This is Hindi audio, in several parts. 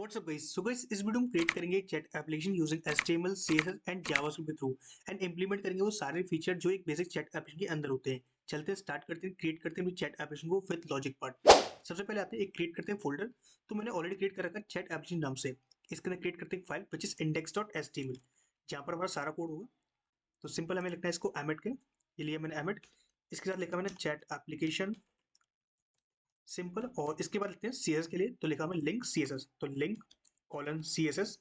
व्हाट्सअप गाइस, सो गाइस इस वीडियो में क्रिएट करेंगे chat application using HTML, CSS and JavaScript के थ्रू एंड इंप्लीमेंट करेंगे वो सारे फीचर जो एक बेसिक चैट एप्लीकेशन के अंदर होते हैं। चलते हैं, स्टार्ट करते हैं, क्रिएट करते हैं चैट एप्लीकेशन को विद लॉजिक पार्ट। सबसे पहले आते हैं एक क्रिएट करते हैं फोल्डर। तो मैंने ऑलरेडी क्रिएट कर रखा है चैट एप्लीकेशन नाम से। इसके अंदर क्रिएट करते हैं फाइल विच इज index.html, जहाँ पर हमारा सारा कोड होगा। तो सिंपल हमें लिखना है इसको एमिट के, ये लिया मैंने एमिट। इसके साथ लिखा मैंने चैट एप्लीकेशन सिंपल, और इसके बाद लिखते हैं CSS के लिए, तो लिखा मैंने लिंक CSS, तो लिंक कॉलन CSS।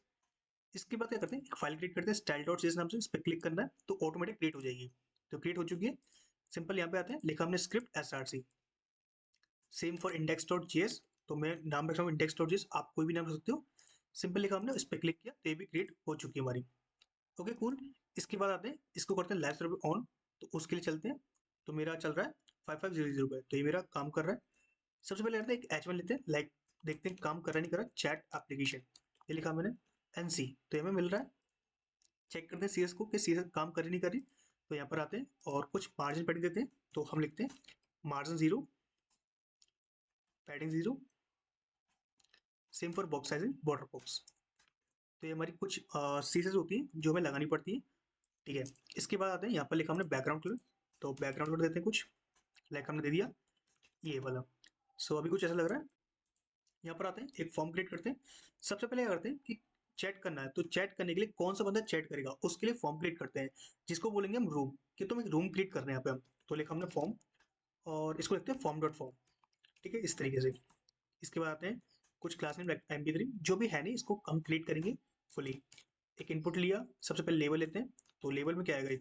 इसके बाद क्या करते हैं, एक फाइल क्रिएट करते हैं स्टाइल डॉट सी एस नाम से। इस पर क्लिक करना है तो ऑटोमेटिक क्रिएट हो जाएगी। तो क्रिएट हो चुकी है। सिंपल यहाँ पे आते हैं, लिखा हमने script SRC, same for index dot G S. तो मैं नाम रख रहा हूँ इंडेक्स डॉट जी एस, आप कोई भी नाम रख सकते हो। सिंपल लिखा हमने, इस पर क्लिक किया तो ये भी क्रिएट हो चुकी है हमारी। Okay cool. इसके बाद आते हैं, इसको करते हैं लाइव सर्वर ऑन। तो उसके लिए चलते हैं। तो मेरा चल रहा है 5500 पे, तो ये मेरा काम कर रहा है। सबसे पहले करते हैं एक एच वन लेते हैं, लाइक देखते हैं काम कर रहा नहीं कर रहा। चैट एप्लीकेशन, ये लिखा मैंने NC, तो ये हमें मिल रहा है। चेक करते हैं सीएस को कि सीएस काम कर रही नहीं कर रही। तो यहाँ पर आते हैं और कुछ मार्जिन पैडिंग देते हैं। तो हम लिखते हैं margin 0, padding 0, same for box size border box. तो ये हमारी कुछ सीसेस होती हैं जो हमें लगानी पड़ती है। ठीक है। इसके बाद आते हैं, यहाँ पर लिखा हमने बैकग्राउंड कलर। तो बैकग्राउंड कलर देते हैं कुछ, लाइक हमने दे दिया ये वाला। सो अभी कुछ ऐसा लग रहा है। यहाँ पर आते हैं, एक फॉर्म क्रिएट करते हैं। सबसे पहले क्या करते हैं कि चैट करना है, तो चैट करने के लिए कौन सा बंदा चैट करेगा उसके लिए फॉर्म क्रिएट करते हैं, जिसको बोलेंगे हम रूम, कि तुम एक रूम क्रिएट कर रहे हैं यहाँ पे हम। तो लिखा हमने फॉर्म, और इसको लिखते हैं फॉर्म डॉट फॉर्म। ठीक है, इस तरीके से। इसके बाद आते हैं कुछ क्लास नेम MP3, जो भी है नहीं इसको कंप्लीट करेंगे फुली। एक इनपुट लिया, सबसे पहले लेवल लेते हैं। तो लेवल में क्या आएगा,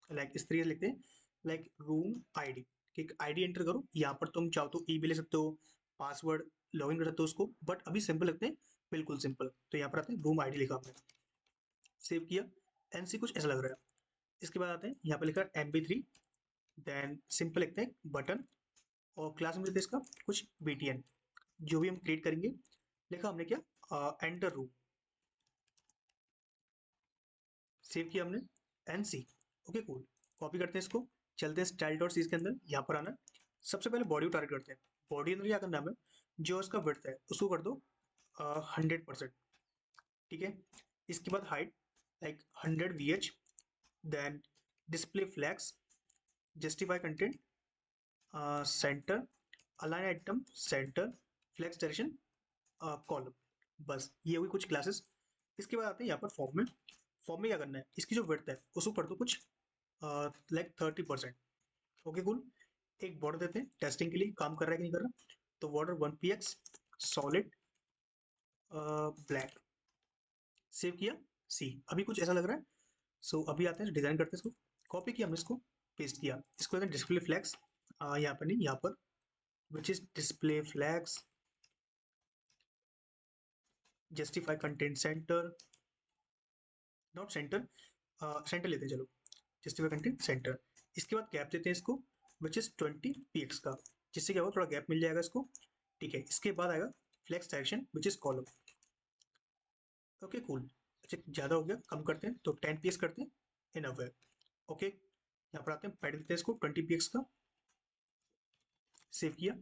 लाइक इस तरीके से लिखते हैं, लाइक रूम आईडी। एक आईडी एंटर करो, यहाँ पर तुम चाहो तो ई भी ले सकते हो, पासवर्ड लॉगिन कर सकते हो उसको, बट अभी सिंपल लिखते हैं, बिल्कुल सिंपल। तो यहाँ पर आते हैं रूम आईडी लिखा हमने, सेव किया। NC कुछ ऐसा लग रहा है। इसके बाद आते हैं, यहाँ पर लिखा है MP3, देन सिंपल लिखते हैं बटन, और क्लास में देते हैं इसका कुछ BTN, जो भी हम क्रिएट करेंगे। लिखा हमने क्या, एंटर रूम, सेव किया हमने। NC, okay cool. कॉपी करते हैं इसको, चलते हैं स्टाइल डॉट सी के अंदर, यहाँ पर आना। सबसे पहले बॉडी को टारगेट करते हैं। बॉडी अंदर क्या करना है हमें, जो इसका विड्थ है उसको कर दो 100%। ठीक है। इसके बाद height like 100 VH, then display flex, justify content, center, align item center, flex direction, column. बस ये हुई कुछ क्लासेस। इसके बाद आते हैं यहाँ पर फॉर्म में। फॉर्म में क्या करना है, इसकी जो विड्थ है उसको कर दो कुछ लाइक 30%। Okay cool. एक बॉर्डर देते हैं टेस्टिंग के लिए, काम कर रहा है कि नहीं कर रहा। तो border 1px solid black, save किया। सी, अभी कुछ ऐसा लग रहा है। सो अभी आते हैं डिजाइन करते हैं इसको। कॉपी किया हमने इसको, पेस्ट किया। इसको डिस्प्ले फ्लैग्स, यहाँ पर नहीं, यहाँ पर which is display flex, justify content centre, not centre, centre लेते हैं चलो, जस्टिफाई कंटेंट सेंटर। इसके बाद गैप देते हैं इसको, विच इज 20px का, जिससे क्या होगा थोड़ा गैप मिल जाएगा इसको। ठीक है। इसके बाद आएगा flex direction which is column. Okay cool. अच्छा ज़्यादा हो गया, कम करते हैं, तो 10px करते हैं, इनफ है। ओके, यहाँ पर आते हैं, पैड देते हैं इसको 20px का, सेव किया।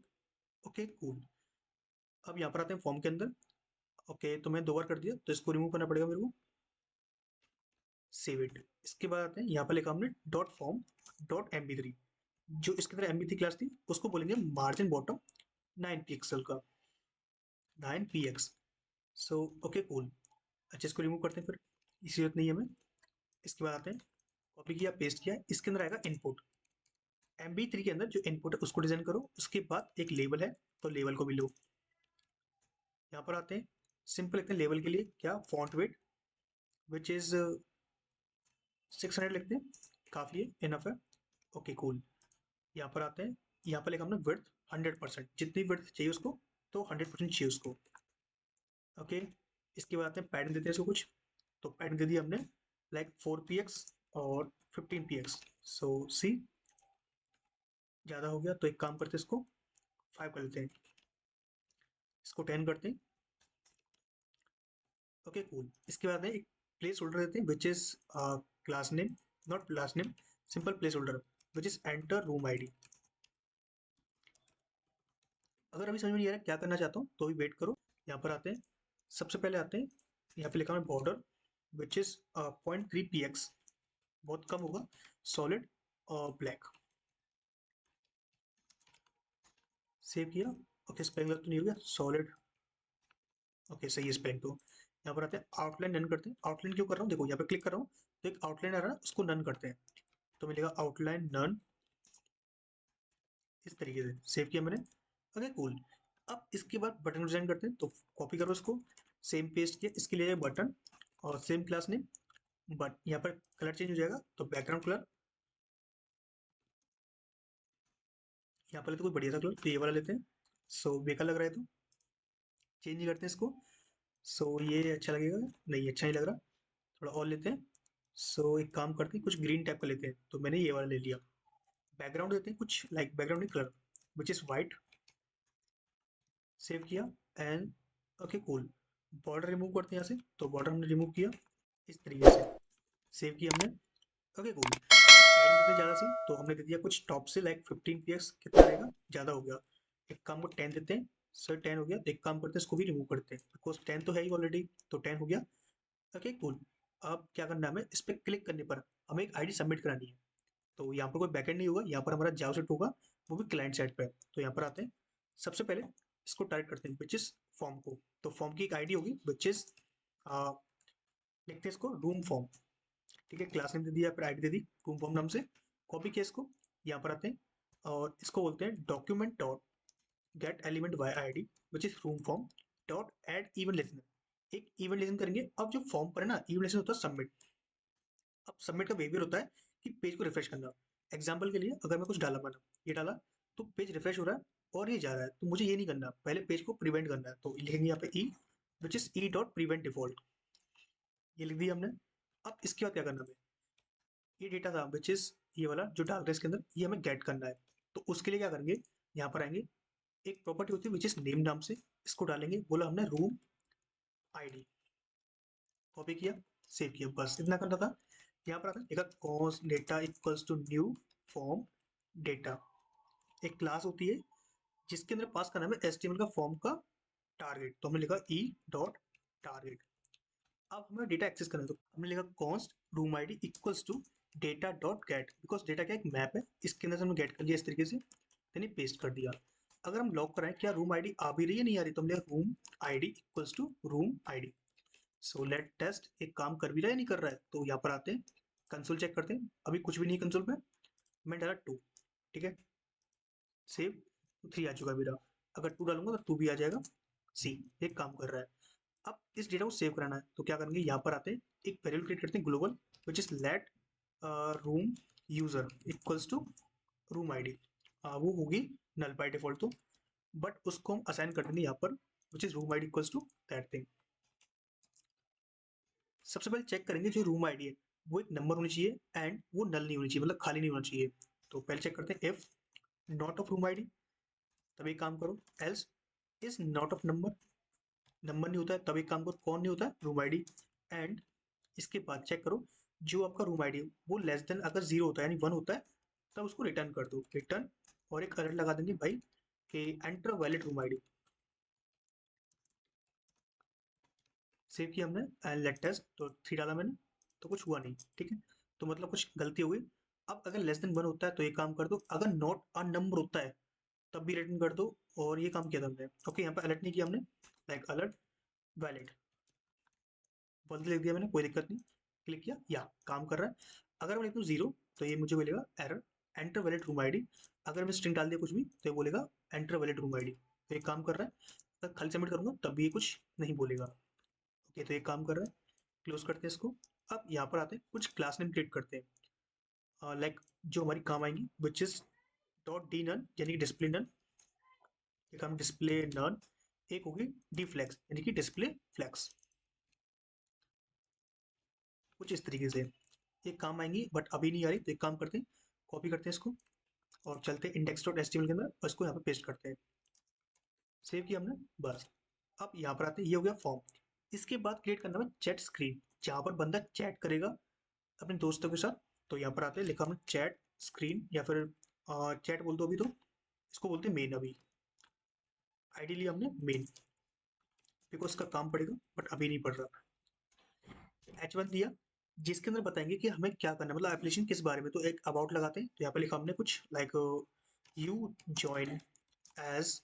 Okay cool. अब यहाँ पर आते हैं फॉर्म के अंदर। ओके, तो मैं 2 बार कर दिया, तो इसको रिमूव करना पड़ेगा मेरे को, सेव इट। इसके बाद आते हैं, यहाँ पर लिखा हमने डॉट फॉर्म डॉट MP3। जो इसके अंदर MP3 क्लास थी उसको बोलेंगे मार्जिन बॉटम 9 पिक्सल का, 9px। So okay cool. अच्छा इसको रिमूव करते हैं फिर, इसी जरूरत नहीं है हमें। इसके बाद आते हैं, कॉपी किया, पेस्ट किया। इसके अंदर आएगा इनपुट। MP3 के अंदर जो इनपुट है उसको डिजाइन करो। उसके बाद एक लेवल है, तो लेवल को भी लो। यहाँ पर आते हैं, सिंपल लिखते हैं लेवल के लिए क्या, फॉन्ट वेट विच इज 600 लिखते हैं, काफ़ी है, इनफ है। Okay cool. यहाँ पर आते हैं, यहाँ पर लिखा हमने विड्थ 100%, जितनी विड्थ चाहिए उसको, तो 100% चाहिए उसको। ओके। इसके बाद आते हैं पैटर्न देते हैं इसको कुछ। तो पैटर्न दे दिया हमने, लाइक 4px और 15px। सो सी, ज़्यादा हो गया, तो एक काम करते हैं, इसको 5 कर लेते हैं, इसको 10 करते हैं। Okay cool. इसके बाद में एक प्लेस होल्डर देते हैं which is class name, not class name, simple place holder which is enter room ID. अगर अभी समझ में नहीं आ रहा क्या करना चाहता हूँ तो भी वेट करो। यहाँ पर आते हैं, सबसे पहले आते हैं, यहाँ पे लिखा है बॉर्डर विच इज 0.3 px, बहुत कम होगा, सॉलिड और ब्लैक। सेव किया। ओके, स्पेलिंग गलत तो नहीं हो गया, सॉलिड। ओके सही है स्पेलिंग तो। यहाँ पर आते हैं आउटलाइन नन करते हैं। आउटलाइन क्यों कर रहा हूँ, देखो यहाँ पे क्लिक कर रहा हूँ तो एक आउटलाइन आ रहा है, उसको नन करते हैं। तो मिलेगा आउटलाइन नन, इस तरीके से सेव किया मैंने। Okay cool. अब इसके बाद बटन डिजाइन करते हैं, तो कॉपी करो इसको, सेम पेस्ट किया, इसके लिए बटन और सेम क्लास नेम, बट यहाँ पर कलर चेंज हो जाएगा, तो बैकग्राउंड कलर यहाँ पर लेते कोई बढ़िया सा कलर, तो ये वाला लेते हैं। सो बेकार लग रहा है तो चेंज करते हैं इसको। सो ये अच्छा लगेगा, नहीं अच्छा नहीं लग रहा, थोड़ा और लेते हैं। सो एक काम करते हैं, कुछ ग्रीन टाइप का लेते हैं, तो मैंने ये वाला ले लिया। बैकग्राउंड देते हैं कुछ लाइक बैकग्राउंड नहीं, colour which is white. Save किया and okay cool. Border remove करते हैं यहाँ से, तो बॉर्डर हमने रिमूव किया इस तरीके से, सेव किया हमने। Okay cool. एड देते हैं ज़्यादा सी, तो हमने दे दिया कुछ टॉप से लाइक 15 px, कितना रहेगा, ज़्यादा हो गया। एक काम को 10 देते हैं। सर 10 हो गया, तो एक काम करते हैं इसको भी रिमूव करते हैं, बिकॉज 10 तो है ही ऑलरेडी, तो 10 हो गया। Okay cool. अब क्या करना है, हमें इस पर क्लिक करने पर हमें एक आईडी सबमिट करानी है। तो यहाँ पर कोई बैकएंड नहीं होगा, यहाँ पर हमारा जावास्क्रिप्ट होगा, वो भी क्लाइंट साइड पे है। तो यहाँ पर आते हैं, सबसे पहले इसको टाइप करते हैं विच इज फॉर्म को। तो फॉर्म की एक आईडी होगी विच इज, लिखते हैं इसको रूम फॉर्म। ठीक है, क्लास नेम दे दिया, फिर आईडी दे दी रूम फॉर्म नाम से। कॉपी किया इसको, यहाँ पर आते हैं और इसको बोलते हैं document dot get element by ID which is room form dot add event listener. एक इवेंट लिसन करेंगे। अब जो फॉर्म पर है ना, इवेंट लिसन होता है सबमिट। अब सबमिट का बिहेवियर होता है कि पेज को रिफ्रेश करना। एग्जाम्पल के लिए अगर मैं कुछ डाला, मैंने ये डाला, तो पेज रिफ्रेश हो रहा है और ये जा रहा है, तो मुझे ये नहीं करना, पहले पेज को प्रिवेंट करना है। तो लिखेंगे यहाँ पे e which is e dot prevent default, ये लिख दिया हमने। अब इसके बाद क्या करना है, ये डेटा था विच इज ये वाला जो डाल रहे हैं इसके अंदर, ये हमें गेट करना है। तो उसके लिए क्या करेंगे, यहाँ पर आएंगे, एक प्रॉपर्टी होती है विच इज नेम नाम से, इसको डालेंगे, बोला हमने रूम आईडी, कॉपी किया, सेव किया, बस इतना करना था। यहाँ पर आता है देखा, const data equals to new form data. एक क्लास होती है जिसके अंदर पास करना है एचटीएमएल का फॉर्म का टारगेट, तो हमने लिखा ई डॉट टारगेट। अब हमें डेटा एक्सेस करना है, तो हमने लिखा const room ID equals to data dot get, because data क्या एक मैप है, इसके अंदर से हमने गेट कर लिया इस तरीके से, यानी पेस्ट कर दिया। अगर हम लॉक कराएं क्या रूम आईडी आ भी रही है नहीं आ रही, तो हमने room ID equals to room ID. So let test, एक काम कर भी रहा है नहीं कर रहा है, तो यहाँ पर आते हैं, कंसोल चेक करते हैं, अभी कुछ भी नहीं है कंसोल पे, मैं डाला 2, ठीक है, सेव, 3 आ चुका है मेरा। अगर 2 डालूंगा तो 2 भी आ जाएगा, सी, एक काम कर रहा है। अब इस डेटा को सेव कराना है, तो क्या करेंगे, यहाँ पर आते हैं, एक वेरिएबल क्रिएट करते हैं global which is let room user equals to room ID. वो होगी नल बाय डिफॉल्ट तो, बट उसको हम असाइन कर देंगे यहाँ पर which is room ID equals to that thing. सबसे पहले चेक करेंगे जो रूम आईडी है वो एक नंबर होनी चाहिए एंड वो नल नहीं होनी चाहिए, मतलब खाली नहीं होना चाहिए। तो पहले चेक करते हैं if not of room ID, तब एक काम करो, else is not of number, number नहीं होता है, तब एक काम करो, कौन नहीं होता है, रूम आईडी। एंड इसके बाद चेक करो जो आपका रूम आईडी वो लेस देन अगर 0 होता है यानी 1 होता है, तब उसको रिटर्न कर दो, रिटर्न। और एक अलर्ट लगा देंगे भाई कि enter valid room ID. Save किया हमने एंड लेट टेस्ट, तो 3 डाला मैंने, तो कुछ हुआ नहीं, ठीक है, तो मतलब कुछ गलती हो गई। अब अगर लेस देन 1 होता है तो ये काम कर दो, अगर नॉट अ नंबर होता है तब भी रिटर्न कर दो। और ये काम किया था हमने। ओके, यहाँ पर अलर्ट नहीं किया हमने, लाइक अलर्ट वैलिड, बोल लिख दिया मैंने, कोई दिक्कत नहीं। क्लिक किया, या काम कर रहा है। अगर मैं लिख दूँ 0, तो ये मुझे बोलेगा error, enter valid room ID. अगर मैं स्ट्रिंग डाल दिया कुछ भी, तो ये बोलेगा एंटर वैलिड रूम आईडी, तो ये काम कर रहा है। अगर खाली सबमिट करूंगा तब भी ये कुछ नहीं बोलेगा। ओके, तो ये काम कर रहा है, क्लोज करते हैं इसको। अब यहाँ पर आते हैं, कुछ क्लास नेम क्रिएट करते हैं लाइक जो हमारी काम आएंगी which is dot D none, यानी कि डिस्प्ले नन। एक हम डिस्प्ले नन, एक होगी डी फ्लैक्स यानी कि डिस्प्ले फ्लैक्स, कुछ इस तरीके से ये काम आएंगी, बट अभी नहीं आ रही, तो एक काम करते हैं, कॉपी करते हैं इसको और चलते हैं index dot H T M L के अंदर और इसको यहाँ पे पेस्ट करते हैं। सेव किया हमने, बस। अब यहाँ पर आते हैं, ये हो गया फॉर्म। इसके बाद क्रिएट करना है चैट स्क्रीन, जहाँ पर बंदा चैट करेगा अपने दोस्तों के साथ। तो यहाँ पर आते हैं, लिखा हमने चैट स्क्रीन या फिर चैट बोल दो अभी, तो इसको बोलते हैं मेन। अभी आईडी लिया हमने मेन, बिकॉज उसका काम पड़ेगा, बट अभी नहीं पड़ रहा। H1 दिया, जिसके अंदर बताएंगे कि हमें क्या करना है, मतलब एप्लीकेशन किस बारे में। तो एक अबाउट लगाते हैं, तो यहाँ पे लिखा हमने कुछ लाइक यू ज्वाइन एज,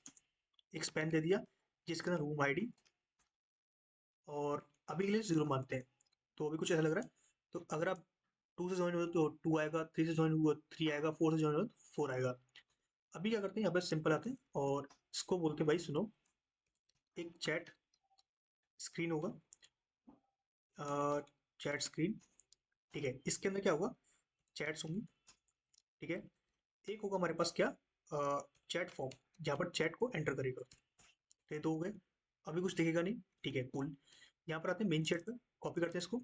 एक स्पेन दे दिया जिसके अंदर रूम आईडी, और अभी के लिए 0 मानते हैं, तो अभी कुछ ऐसा लग रहा है। तो अगर आप 2 से ज्वाइन हुए तो 2 आएगा, 3 से ज्वाइन हुआ 3 आएगा, 4 से ज्वाइन हुआ तो 4 आएगा। अभी क्या करते हैं, यहाँ पे सिंपल आते हैं और इसको बोलते हैं भाई सुनो, एक चैट स्क्रीन होगा, चैट स्क्रीन, ठीक है। इसके अंदर क्या होगा, चैट्स होंगी, ठीक है। एक होगा हमारे पास क्या, चैट फॉर्म, जहाँ पर चैट को एंटर करेगा। तो ये तो हो गए, अभी कुछ दिखेगा नहीं, ठीक है कूल। यहाँ पर आते हैं मेन चैट पे, कॉपी करते हैं इसको,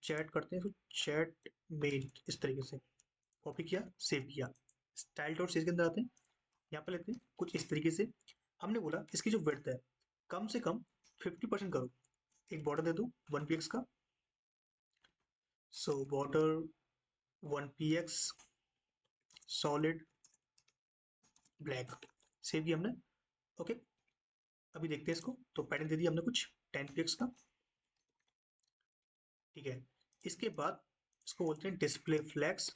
चैट करते हैं, फिर चैट मेन, इस तरीके से कॉपी किया, सेव किया। स्टाइल डॉट सीरीज के अंदर आते हैं, यहाँ पे लेते हैं कुछ इस तरीके से। हमने बोला इसकी जो विड्थ है कम से कम 50% करो, एक बॉर्डर दे दो 1px का। So border 1px solid black, save किया हमने, ओके। अभी देखते हैं इसको, तो पैटर्न दे दिया हमने कुछ 10px का, ठीक है। इसके बाद इसको बोलते हैं display flex,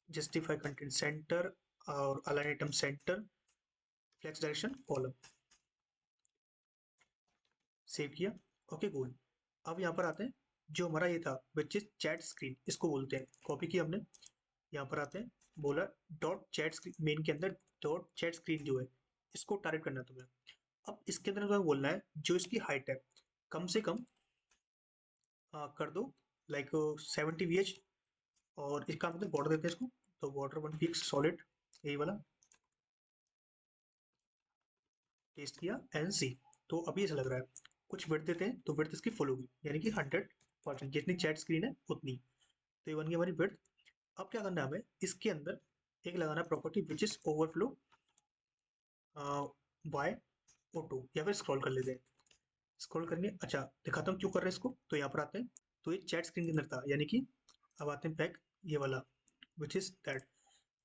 justify content center और align item center, flex direction column, save किया, ओके कूल। अब यहाँ पर आते हैं, जो हमारा ये था विच इज चैट स्क्रीन, इसको बोलते हैं, कॉपी किया हमने। यहाँ पर आते हैं, बोला डॉट चैट स्क्रीन, मेन के अंदर डॉट चैट स्क्रीन जो है इसको टारगेट करना है तुम्हें। अब इसके अंदर तुम्हें बोलना है जो इसकी हाइट है कम से कम कर दो लाइक 70 VH, और इसका मतलब बॉर्डर देते हैं इसको, तो बॉर्डर 1px सॉलिड, यही वाला, पेस्ट किया एंड सी। तो अभी ऐसा लग रहा है, कुछ विड्थ देते हैं तो विड्थ इसकी फुल होगी, यानी कि 100%, जितनी चैट स्क्रीन है उतनी। तो ये बन गई हमारी विड्थ। अब क्या करना है हमें, इसके अंदर एक लगाना है property which is overflow by auto, या फिर स्क्रॉल कर लेते हैं। स्क्रॉल करनी है, अच्छा दिखाता हूँ क्यों कर रहे हैं इसको। तो यहाँ पर आते हैं, तो ये चैट स्क्रीन के अंदर था, यानी कि अब आते हैं बैक, ये वाला विच इज दैट।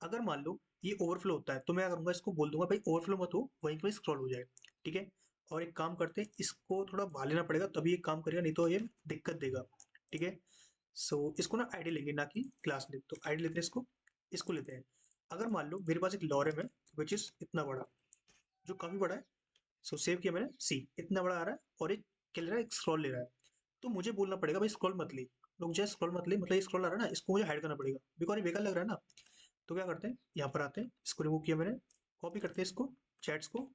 अगर मान लो ये ओवरफ्लो होता है, तो मैं करूँगा इसको बोल दूंगा भाई ओवरफ्लो मत हो, वहीं पे स्क्रॉल हो जाए, ठीक है। और एक काम करते हैं, इसको थोड़ा बाहर लेना पड़ेगा तभी ये काम करेगा, नहीं तो ये दिक्कत देगा, ठीक है। सो इसको ना आईडी लेंगे, ना कि क्लास नेम। तो आईडी लेते हैं इसको, इसको लेते हैं। अगर मान लो मेरे पास एक लॉरम है विच इज इतना बड़ा, जो काफी बड़ा है। सो सेव किया मैंने, सी इतना बड़ा आ रहा है, और एक क्या ले रहा है, एक स्क्रॉल ले रहा है। तो मुझे बोलना पड़ेगा भाई स्क्रॉल मत ले, लोग जैसे स्क्रॉल मत ले, मतलब ये स्क्रॉल आ रहा है ना, इसको मुझे हाइड करना पड़ेगा, बिकॉज ये बेकार लग रहा है ना। तो क्या करते हैं, यहाँ पर आते हैं, इसको रिमूव किया मैंने, कॉपी करते हैं इसको, चैट्स को,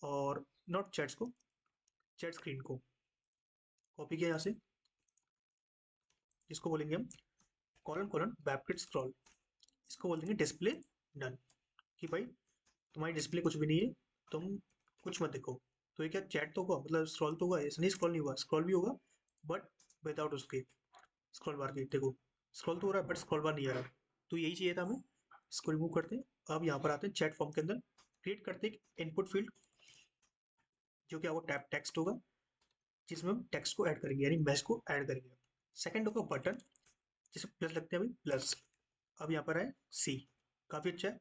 और नॉट चैट्स को, चैट स्क्रीन को कॉपी किया यहाँ से, इसको बोलेंगे हम कॉलन कॉलन बैकवर्ड स्क्रॉल, इसको बोल देंगे डिस्प्ले डन, कि भाई तुम्हारी डिस्प्ले कुछ भी नहीं है, तुम कुछ मत देखो। तो ये क्या चैट तो होगा, मतलब स्क्रॉल तो होगा, ऐसा नहीं स्क्रॉल नहीं हुआ, स्क्रॉल भी होगा बट विदाउट उसके स्क्रॉल बार के, देखो स्क्रॉल तो हो रहा है बट स्क्रॉल बार नहीं आ रहा। तो यही चाहिए था हमें, इसको रिमूव करते हैं। अब यहाँ पर आते हैं चैट फॉर्म के अंदर, क्रिएट करते हैं एक इनपुट फील्ड, जो क्या वो टैप टेक्स्ट होगा, जिसमें हम टेक्स्ट को ऐड करेंगे, यानी मैच को ऐड करेंगे। सेकंड होगा बटन, जिसे प्लस लगते हैं भाई, प्लस। अब यहाँ पर है सी, काफी अच्छा है।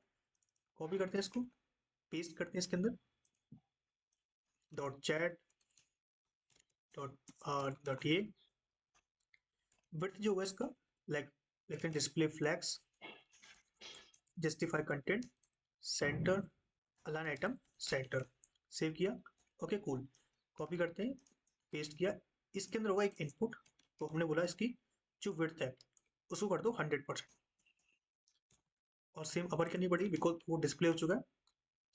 कॉपी करते हैं इसको, पेस्ट करते हैं इसके अंदर, डॉट चैट डॉट ये विड्थ जो होगा इसका, लाइक लिखते हैं display flex, justify content center, align item centre, save किया, ओके कूल। कॉपी करते हैं, पेस्ट किया, इसके अंदर होगा एक इनपुट। तो हमने बोला इसकी जो विड्थ है उसको कर दो 100%, और सेम अपर करनी पड़ेगी बिकॉज वो डिस्प्ले हो चुका है।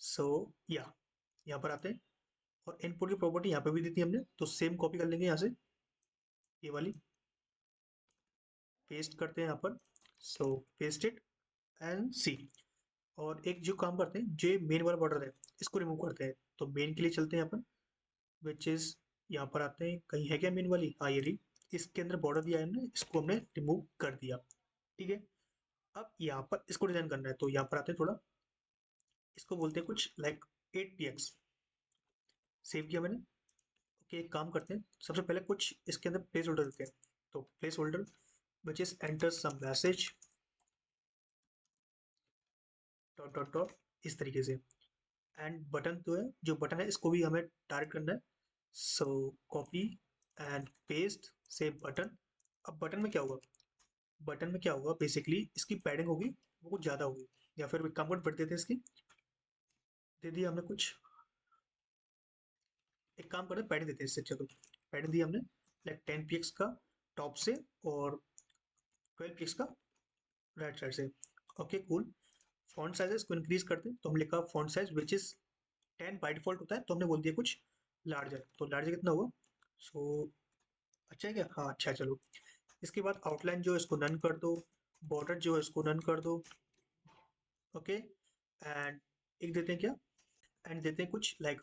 सो या यहाँ पर आते हैं, और इनपुट की प्रॉपर्टी यहाँ पे भी दी थी हमने, तो सेम कॉपी कर लेंगे यहाँ से, ये वाली पेस्ट करते हैं यहाँ पर। सो पेस्ट इट एंड सी। और एक जो काम करते हैं, जो मेन वाला बॉर्डर है इसको रिमूव करते हैं। तो मेन के लिए चलते हैं यहाँ पर, विच इज, यहाँ पर आते हैं, कहीं है क्या मेन वाली, हाँ ये रही। इसके अंदर बॉर्डर दिया है हमने, इसको हमने रिमूव कर दिया, ठीक है। अब यहाँ पर इसको डिजाइन करना है, तो यहाँ पर आते हैं थोड़ा, इसको बोलते हैं कुछ लाइक 8px, सेव किया मैंने, ओके। एक काम करते हैं, सबसे पहले कुछ इसके अंदर प्लेस होल्डर देते हैं। तो placeholder which is enter some message, dot dot dot, इस तरीके से। एंड बटन तो है, जो बटन है इसको भी हमें टारगेट करना है। सो कॉपी एंड पेस्ट से बटन। अब बटन में क्या होगा, बटन में क्या होगा बेसिकली इसकी पैडिंग होगी वो कुछ ज़्यादा होगी, या फिर कम कर बढ़ देते हैं इसकी, दे दिया हमने कुछ, एक काम करते हैं पैडिंग देते हैं इससे अच्छा, तो पैडिंग दी हमने लाइक 10 px का टॉप से और 12 px का राइट साइड से। Okay cool. फॉन्ट साइज इसको इंक्रीज करते हैं, तो हम लिखा font size which is 10 by default होता है, तो हमने बोल दिया कुछ लार्जर, तो लार्जर कितना हुआ। सो अच्छा है क्या, हाँ अच्छा है, चलो। इसके बाद आउटलाइन जो है इसको नन कर दो, बॉर्डर जो है इसको नन कर दो। ओके एंड एक देते हैं क्या, एंड देते हैं कुछ लाइक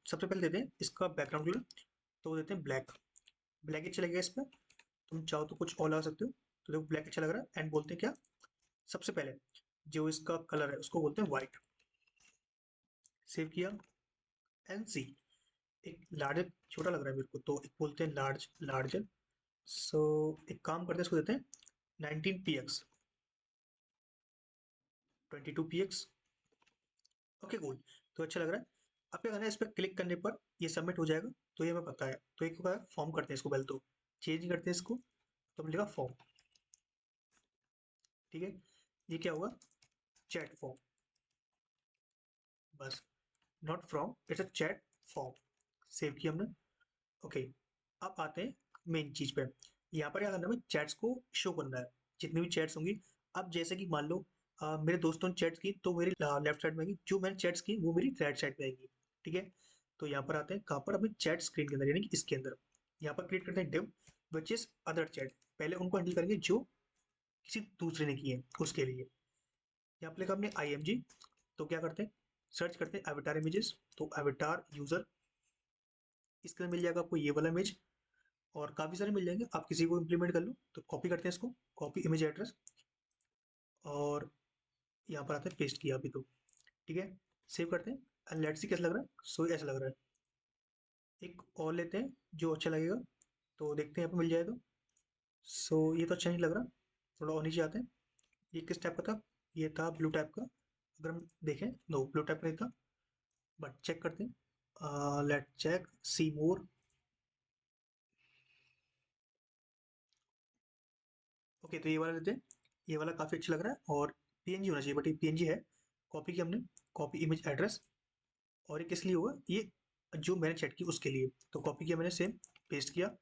सबसे पहले देते हैं इसका बैकग्राउंड कलर, तो देते हैं ब्लैक। ब्लैक अच्छा लगेगा इस पर, तुम चाहो तो कुछ और लगा सकते हो, तो देखो ब्लैक अच्छा लग रहा है। एंड बोलते हैं क्या, सबसे पहले जो इसका कलर है उसको बोलते हैं वाइट। सेव किया एंड सी, एक लार्जर छोटा लग रहा है मेरे को, तो एक बोलते हैं लार्जर। सो एक काम करते हैं, इसको देते हैं 19 px, 22 px। ओके कूल, तो अच्छा लग रहा है। अब क्या करना है, इस पर क्लिक करने पर ये सबमिट हो जाएगा, तो ये हमें पता है। तो एक बार फॉर्म करते हैं इसको, पहले तो चेंज करते हैं इसको, तो मिलेगा फॉर्म। ठीक है, ये क्या होगा, चैट फॉर्म, बस, not from, it's a chat form. Save किया हमने। ओके, अब आते हैं मेन चीज पे। यहाँ पर क्या करना है, चैट्स को शो करना है, जितनी भी चैट्स होंगी। अब जैसे कि मान लो मेरे दोस्तों ने चैट्स की तो मेरी लेफ्ट साइड में आएगी, जो मैंने चैट्स की वो मेरी राइट साइड में आएगी। ठीक है, तो यहाँ पर आते हैं कहाँ पर, अपने चैट स्क्रीन के अंदर, यानी कि इसके अंदर। यहाँ पर क्रिएट करते हैं div which is other chat, पहले उनको हैंडल करेंगे जो किसी दूसरे ने की है उसके लिए। यहाँ पर लिखा हमने IMG, तो क्या करते हैं, सर्च करते हैं एविटार इमेजेस, तो एविटार यूजर, इसके अंदर मिल जाएगा आपको ये वाला इमेज, और काफ़ी सारे मिल जाएंगे, आप किसी को इम्प्लीमेंट कर लो। तो कॉपी करते हैं इसको, कॉपी इमेज एड्रेस, और यहाँ पर आते हैं पेस्ट किया अभी तो। ठीक है, सेव करते हैं एंड लेट्स सी कैसा लग रहा है। सो ऐसा लग रहा है, एक और लेते हैं जो अच्छा लगेगा, तो देखते हैं यहाँ पे मिल जाए तो। सो ये तो अच्छा नहीं लग रहा, थोड़ा और नीचे आते हैं। ये किस टाइप का था, ये था ब्लू टाइप का, अगर हम देखें, नो ब्लू टाइप का नहीं था, बट चेक करते हैं, लेट चेक सी मोर। ओके, तो ये वाला लेते हैं, ये वाला काफ़ी अच्छा लग रहा है, और PNG होना चाहिए, बट ये PNG है। कॉपी किया हमने, कॉपी इमेज एड्रेस, और ये किस लिए हुआ, ये जो मैंने चेक की उसके लिए, तो कॉपी किया मैंने, सेम पेस्ट किया,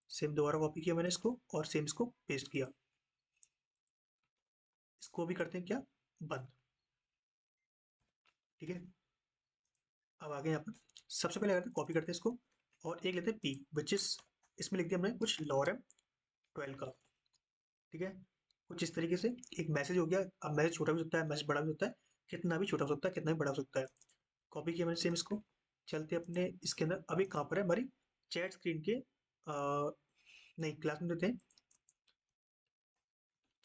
सेम दोबारा कॉपी किया मैंने इसको, और सेम इसको पेस्ट किया। इसको भी करते हैं क्या, बंद। ठीक है, अब आगे यहाँ पर सबसे पहले करते हैं, कॉपी करते हैं इसको, और एक लेते हैं P विच इज, इसमें लिख दिया हमने कुछ लॉरम 12 का। ठीक है, कुछ इस तरीके से एक मैसेज हो गया। अब मैसेज छोटा भी हो सकता है, मैसेज बड़ा भी होता है, कितना भी छोटा हो सकता है, कितना भी बड़ा हो सकता है। कॉपी किया मैंने सेम इसको, चलते अपने इसके अंदर, अभी कहाँ पर है हमारी चैट स्क्रीन के, नहीं क्लास में देते हैं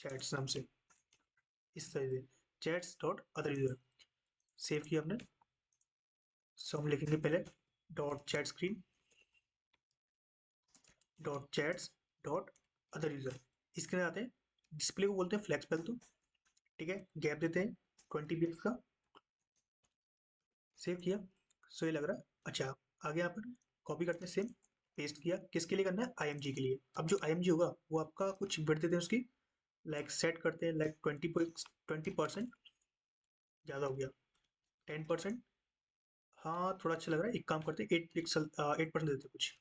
चैट्स नाम से, इस तरह से chats dot other user. Save किया हमने। सो हम लिखेंगे पहले dot chat screen dot chats dot other user. इसके अंदर आते हैं, डिस्प्ले को बोलते हैं फ्लैक्स पहले तो। ठीक है, गैप देते हैं 20 पिक्स का। सेव किया, सो ये लग रहा है अच्छा। आगे यहाँ पर कॉपी करते हैं सेम, पेस्ट किया, किसके लिए करना है, IMG के लिए। अब जो IMG होगा वो आपका कुछ विड्थ देते हैं उसकी, लाइक सेट करते हैं लाइक 20%, ज़्यादा हो गया 10%। हाँ थोड़ा अच्छा लग रहा है, एक काम करते हैं 8 पिक्सल 8% देते हैं कुछ।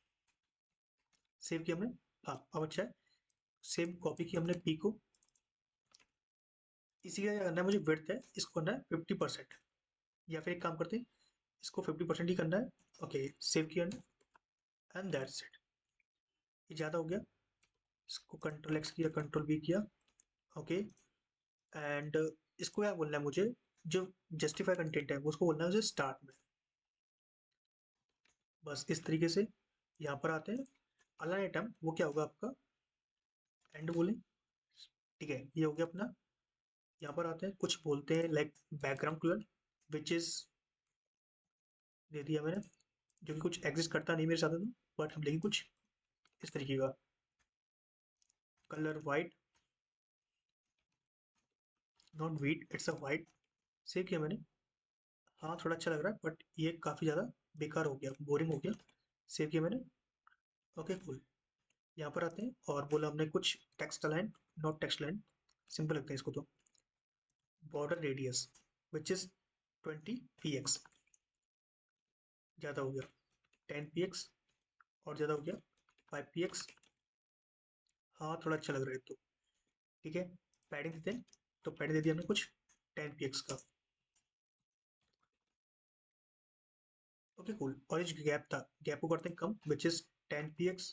सेव किया हमने, हाँ अब अच्छा है। सेम कॉपी किया हमने P को, इसी का क्या करना है, मुझे विड्थ है इसको करना है 50%, या फिर एक काम करते हैं इसको 50% ही करना है। ओके, सेव किया एंड दैट्स इट। ये ज़्यादा हो गया, इसको कंट्रोल X किया, कंट्रोल V किया। ओके एंड इसको क्या बोलना है मुझे, जो जस्टिफाई कंटेंट है वो उसको बोलना है मुझे स्टार्ट में, बस इस तरीके से। यहाँ पर आते हैं अलाइन आइटम, वो क्या होगा आपका, एंड बोलें। ठीक है, ये हो गया अपना। यहाँ पर आते हैं कुछ बोलते हैं like background colour which is, दे दिया मैंने, जो कि कुछ एग्जिस्ट करता नहीं मेरे साथ तो, बट हम लेकिन कुछ इस तरीके का colour white, not wheat, it's a white. Save किया मैंने, हाँ थोड़ा अच्छा लग रहा है, बट ये काफ़ी ज़्यादा बेकार हो गया, बोरिंग हो गया। सेव किया मैंने। Okay cool. यहाँ पर आते हैं और बोला हमने कुछ text align, not text line, simple लगता है इसको तो। Border radius which is 20 px, ज़्यादा हो गया। 10 px, और ज़्यादा हो गया। 5 px। हाँ थोड़ा अच्छा लग रहा है तो। ठीक है, पैडिंग देते हैं। तो पैडिंग दे दिया हमने कुछ 10 px का। Okay cool. और ये गैप था, गैप को करते हैं कम, which is 10 px,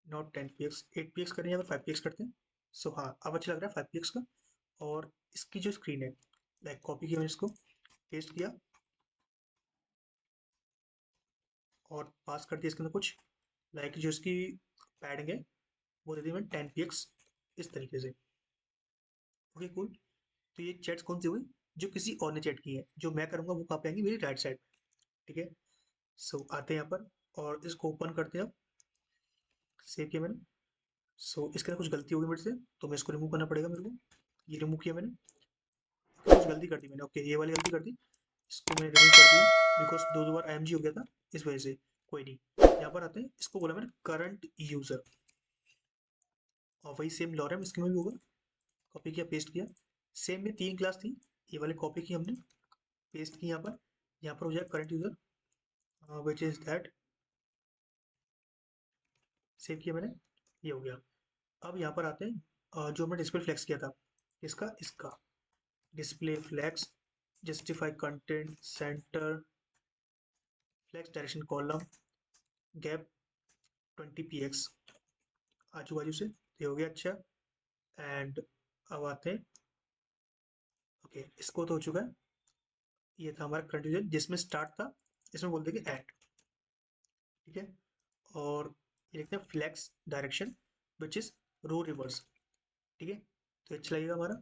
not 10 px। 8 px करें या फिर 5 px करते हैं। सो हाँ अब अच्छा लग रहा है 5 px का। और इसकी जो स्क्रीन है, लाइक कॉपी किया मैंने इसको, पेस्ट किया और पास कर दिया इसके अंदर कुछ, लाइक जो इसकी पैडिंग है वो दे दी मैंने 10 px, इस तरीके से। Okay cool. तो ये चैट्स कौन सी हुई, जो किसी और ने चैट की है, जो मैं करूँगा वो कहाँ पे आएंगी, मेरी राइट साइड। ठीक है। सो आते हैं यहाँ पर और इसको ओपन करते हैं। अब सेव किया मैंने। सो इसके अंदर कुछ गलती होगी मेरे से, तो मैं इसको रिमूव करना पड़ेगा मेरे को। ये रिमूव किया मैंने। कुछ गलती कर दी मैंने, ओके ये वाली गलती कर दी। इसको मैंने रिमूव कर दिया, बिकॉज दो दो बार IMG हो गया था, इस वजह से। कोई नहीं। यहाँ पर आते हैं, इसको बोला मैंने करंट यूजर, और वही सेम लॉरम इसके में भी होगा। कॉपी किया, पेस्ट किया। सेम में 3 क्लास थी, ये वाली कॉपी की हमने, पेस्ट की यहाँ पर। यहाँ पर हो जाए current user, which is that. Save किया मैंने, ये हो गया। अब यहाँ पर आते हैं, जो हमने डिस्प्ले फ्लेक्स किया था, इसका इसका display flex, justify content, center, flex direction column, gap 20 px आजू बाजू से, ये हो गया अच्छा। एंड अब आते हैं, ओके इसको तो हो चुका है। ये था हमारा करंट यूजर जिसमें स्टार्ट था, इसमें बोल देंगे ऐड। ठीक है। और ये लिखते हैं flex direction which is row reverse. ठीक है। तो अच्छा लगेगा हमारा।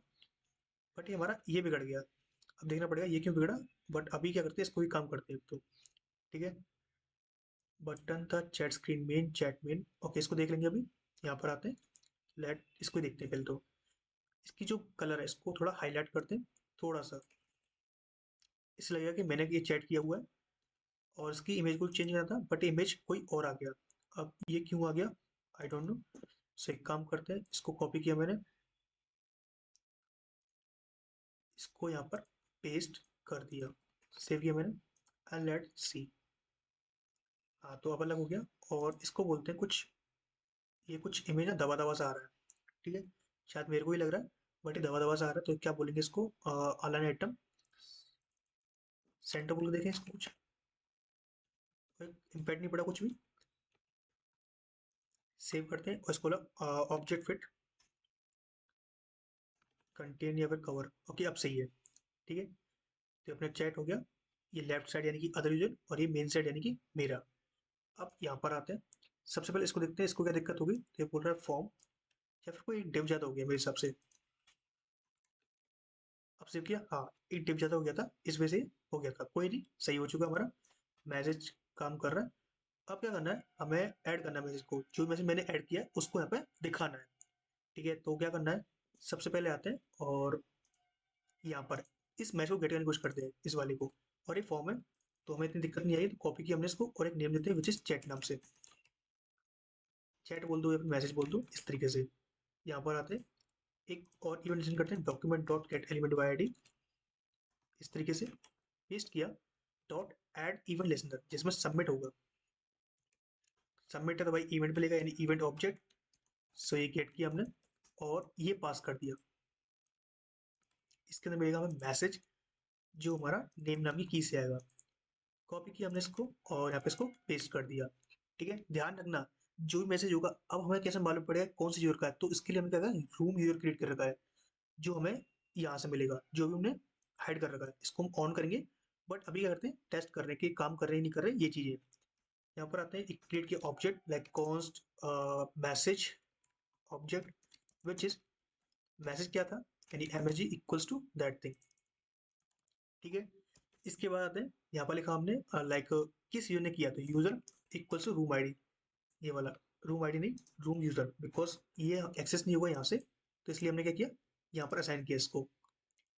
बट ये हमारा ये बिगड़ गया, अब देखना पड़ेगा ये क्यों बिगड़ा। बट अभी क्या करते हैं, इसको भी काम करते हैं तो। ठीक है। बटन था chat screen main, chat main, okay इसको देख लेंगे अभी। यहाँ पर आते हैं, लेट इसको ही देखते हैं पहले तो। इसकी जो कलर है इसको थोड़ा हाईलाइट करते हैं, थोड़ा सा। इससे लगेगा कि मैंने ये चैट किया हुआ है। और इसकी इमेज को चेंज करना था, बट इमेज कोई और आ गया। अब ये क्यों आ गया, आई डोंट नो। सो एक काम करते हैं, इसको कॉपी किया मैंने, इसको यहाँ पर पेस्ट कर दिया। सेव किया मैंने, एंड लेट सी। हाँ तो अब अलग हो गया। और इसको बोलते हैं कुछ, ये कुछ इमेज ना दबा दबा सा आ रहा है। ठीक है। शायद मेरे को ही लग रहा है, बट ये दबा दबा सा आ रहा है, तो क्या बोलेंगे इसको, अलाइन आइटम सेंटर बोल के देखें इसको कुछ। इम्पैक्ट नहीं पड़ा कुछ भी। सेव करते हैं और इसको ऑब्जेक्ट फिट कंटेन या फिर कवर। ओके अब सही है। ठीक है। तो अपना चैट हो गया। ये लेफ्ट साइड यानी कि अदर यूजर, और ये मेन साइड यानी कि मेरा। अब यहाँ पर आते हैं, सबसे पहले इसको देखते हैं, इसको क्या दिक्कत होगी। तो ये बोल रहा है फॉर्म, या फिर कोई डिव ज़्यादा हो गया मेरे हिसाब से। अब सेव किया, हाँ एक डिव ज़्यादा हो गया था, इस वजह से हो गया था। कोई नहीं, सही हो चुका हमारा मैसेज, काम कर रहा है। अब क्या करना है, हमें ऐड करना है मैसेज को, जो मैसेज मैंने ऐड किया है उसको यहाँ पे दिखाना है। ठीक है। तो क्या करना है, सबसे पहले आते हैं और यहाँ पर इस मैसेज को गेट करने की कोशिश करते हैं, इस वाले को। और ये फॉर्म है, तो हमें इतनी दिक्कत नहीं आई, तो कॉपी किया हमने इसको और एक नेम देते हैं विच इज चैट नाम से। चैट बोल दो या फिर मैसेज बोल दो, इस तरीके से। यहाँ पर आते हैं, एक और इवेंट लिसन करते हैं, document dot get element by ID, इस तरीके से। पेस्ट किया, डॉट ऐड इवेंट लिसनर, जिसमें सबमिट होगा। सबमिट है तो भाई इवेंट पे लेगा, यानी इवेंट ऑब्जेक्ट। सो ये गेट किया हमने और ये पास कर दिया। इसके अंदर मिलेगा हमें मैसेज, जो हमारा नेम नाम की से आएगा। कॉपी किया हमने इसको और यहाँ पे इसको पेस्ट कर दिया। ठीक है। ध्यान रखना, जो भी मैसेज होगा, अब हमें कैसे मालूम पड़ेगा कौन सी यूजर का है, तो इसके लिए हमने क्या कहा, रूम यूजर क्रिएट कर रखा है, जो हमें यहाँ से मिलेगा, जो भी हमने हाइड कर रखा है। इसको हम ऑन करेंगे। बट अभी क्या करते हैं, टेस्ट कर रहे हैं कि काम कर रहे हैं नहीं कर रहे हैं, ये चीज़ें। यहाँ पर आते हैं, एक क्रिएट किया object like const message object, which is message क्या था, यानी MSG equals to that thing. ठीक है। इसके बाद आते हैं, यहाँ पर लिखा हमने लाइक किस यूजर ने किया, तो user equals to room ID, ये वाला। रूम आईडी नहीं, रूम यूजर, बिकॉज ये एक्सेस नहीं होगा यहाँ से, तो इसलिए हमने क्या किया, यहाँ पर असाइन किया इसको।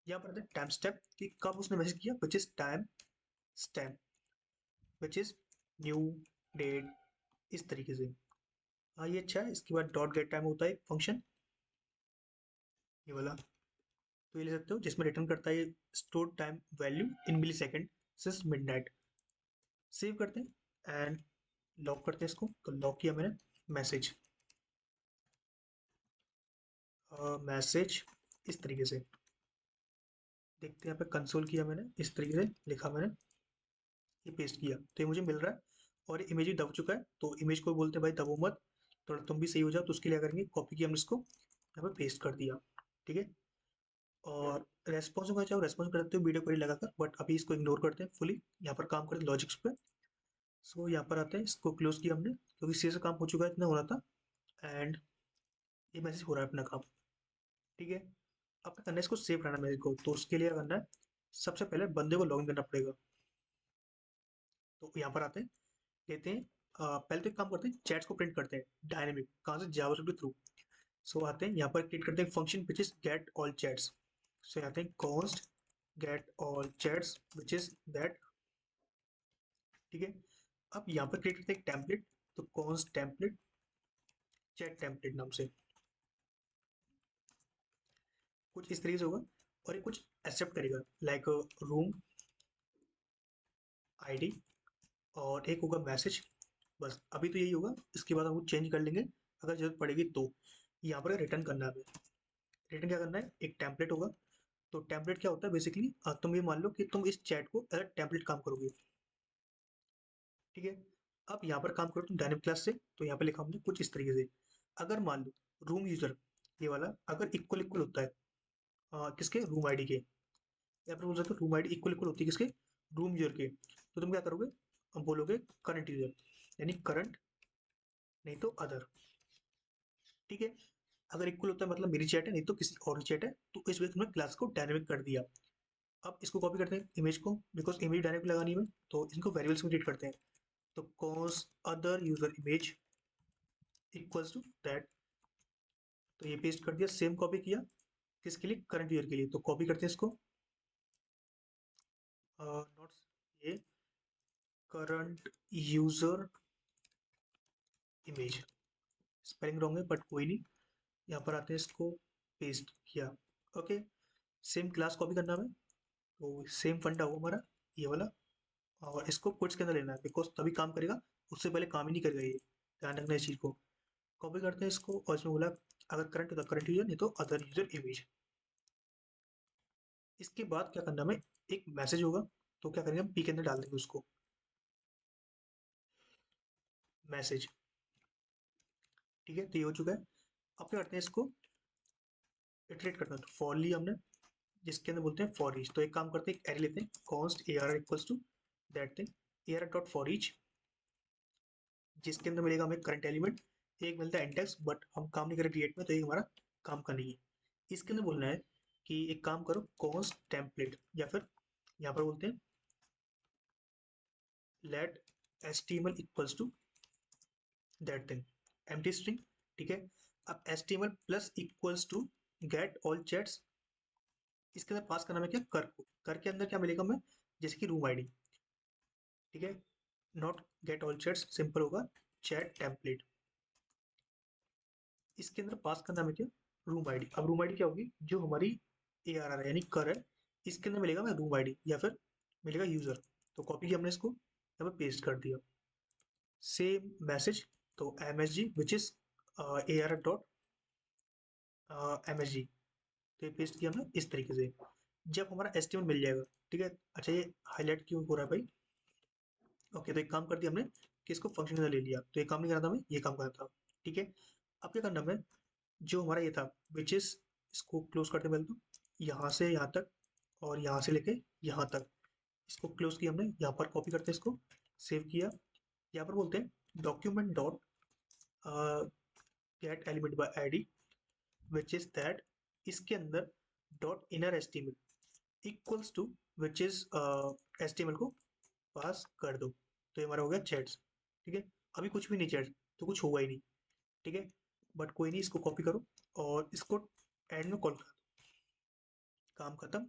यहाँ पर टाइम स्टेप कि कब उसने मैसेज किया, which is timestamp, which is new date, इस तरीके से। हाँ ये अच्छा है। इसके बाद डॉट गेट टाइम होता है फंक्शन, ये वाला तो ये ले सकते हो, जिसमें रिटर्न करता है store time value in millisecond since midnight. Save करते हैं एंड लॉक करते हैं इसको। तो लॉक किया मैंने मैसेज, मैसेज इस तरीके से देखते हैं। यहाँ पे कंसोल किया मैंने, इस तरीके से लिखा मैंने, ये पेस्ट किया तो ये मुझे मिल रहा है। और इमेज भी दब चुका है, तो इमेज को बोलते हैं भाई दबो मत, थोड़ा तुम भी सही हो जाओ। तो उसके लिए क्या करेंगे, कॉपी किया हमने इसको, यहाँ पे पेस्ट कर दिया। ठीक है। और रेस्पॉन्स को चाहो रेस्पॉन्स कर सकते हो वीडियो क्वेरी लगाकर, बट अभी इसको इग्नोर करते हैं फुली। यहाँ पर काम करते हैं लॉजिक्स पे। सो यहाँ पर आते हैं, इसको क्लोज किया हमने क्योंकि सी से काम हो चुका है, इतना होना था। एंड ये मैसेज हो रहा है अपना काम। ठीक है। अब क्या करना है, इसको सेव करना है मैसेज को। तो उसके लिए क्या करना है, सबसे पहले बंदे को लॉगिन करना पड़ेगा। तो यहाँ पर आते हैं, लेते हैं पहले तो एक काम करते हैं, चैट्स को प्रिंट करते हैं डायनेमिक, कहाँ से, जावास्क्रिप्ट के थ्रू। सो आते हैं यहाँ पर, क्रिएट करते हैं function which is get all chats. So आते हैं const get all chats which is that. ठीक है। अब यहाँ पर क्रिएट करते हैं टेम्पलेट। तो कॉन्स्ट टेम्पलेट चैट टेम्पलेट नाम से, कुछ इस तरीके से होगा। और ये कुछ एक्सेप्ट करेगा, लाइक रूम आईडी, और एक होगा मैसेज। बस अभी तो यही होगा, इसके बाद हम कुछ चेंज कर लेंगे अगर जरूरत पड़ेगी तो। यहाँ पर रिटर्न करना है हमें। रिटर्न क्या करना है, एक टेम्पलेट होगा। तो टेम्पलेट क्या होता है बेसिकली, तुम ये मान लो कि तुम इस चैट को एज टेम्पलेट काम करोगे। ठीक है। अब यहाँ पर काम करो तुम डायनेमिक क्लास से। तो यहाँ पे लिखा हमने कुछ इस तरीके से, अगर मान लो रूम यूजर, ये वाला अगर इक्वल इक्वल होता है किसके, रूम आईडी के, या फिर बोल सकते हो रूम आईडी इक्वल इक्वल होती है किसके, रूम यूजर के। तो तुम क्या करोगे, अब बोलोगे करंट यूजर, यानी करंट, नहीं तो अदर। ठीक है। अगर इक्वल होता है मतलब मेरी चैट है, नहीं तो किसी और की चैट है। तो इस वजह से तुमने क्लास को डायनेमिक कर दिया। अब इसको कॉपी करते हैं इमेज को, बिकॉज इमेज डायरेक्ट लगानी है, तो इनको वेरिएबल्स में ट्रीट करते हैं। तो const other user image equals to that. तो ये पेस्ट कर दिया, सेम कॉपी किया किसके लिए, करंट यूजर के लिए। तो कॉपी करते हैं इसको, नोट्स, ये current user image, spelling wrong है बट कोई नहीं। यहाँ पर आते हैं, इसको पेस्ट किया। ओके। सेम क्लास कॉपी करना है। तो सेम फंडा हुआ हमारा, ये वाला। और इसको कोट्स के अंदर लेना है, बिकॉज तभी काम करेगा, उससे पहले काम ही नहीं करेगा ये। ध्यान रखना इस चीज़ को। कॉपी करते हैं इसको, और इसमें बोला अगर करंट है तो करंट यूजर, नहीं तो अदर यूजर इमेज। इसके बाद क्या करना हमें, एक मैसेज होगा। तो क्या करेंगे, हम पी के अंदर डाल देंगे उसको, मैसेज। ठीक है। तो ये हो चुका है। अब क्या करते हैं, इसको इटरेट करना है। तो फॉर लिया हमने, जिसके अंदर बोलते हैं फॉर ईच। तो एक काम करते हैं, एक एरे लेते हैं, const A R equals to that thing, A R dot for each, जिसके अंदर मिलेगा हमें करंट एलिमेंट। एक मिलता है इंडेक्स, बट हम काम नहीं करें क्रिएट में, तो ये हमारा काम का नहीं है। इसके अंदर बोलना है कि एक काम करो, कॉन्स्ट टेम्पलेट, या फिर यहाँ पर बोलते हैं let H T M L equals to that thing, empty string. ठीक है। अब H T M L plus equals to get all chats. इसके अंदर पास करना है क्या, कर को। कर के अंदर क्या मिलेगा हमें, जैसे कि रूम आईडी। ठीक है। Not gate all chats, simple होगा चैट टेम्पलेट। इसके अंदर पास करना हमें क्या, रूम आईडी। अब रूम आईडी क्या होगी, जो हमारी ए आर आर है यानी कर है, इसके अंदर मिलेगा हमें रूम आईडी, या फिर मिलेगा यूजर। तो कॉपी किया हमने इसको, यहाँ पे पेस्ट कर दिया। सेम मैसेज, तो M S G which is A R dot M S G. तो ये पेस्ट किया हमने इस तरीके से। जब हमारा एस्टिमेट मिल जाएगा, ठीक है। अच्छा ये हाईलाइट क्यों हो रहा है भाई, ओके। तो एक काम कर दिया हमने कि इसको फंक्शन के अंदर ले लिया। तो ये काम नहीं करना था हमें, ये काम करना था। ठीक है। अब क्या करना हमें, जो हमारा ये था विच इज, इसको क्लोज करते पहले तो, यहाँ से यहाँ तक, और यहाँ से लेके यहाँ तक, इसको क्लोज किया हमने। यहाँ पर कॉपी करते हैं इसको, सेव किया। यहाँ पर बोलते हैं document dot get element by ID which is that. इसके अंदर dot inner estimate equals to which is estimate को पास कर दो। तो ये हमारा हो गया चैट्स। ठीक है। अभी कुछ भी नहीं चैट्स, तो कुछ होगा ही नहीं। ठीक है। बट कोई नहीं, इसको कॉपी करो और इसको एंड में कॉल कर दो। काम खत्म।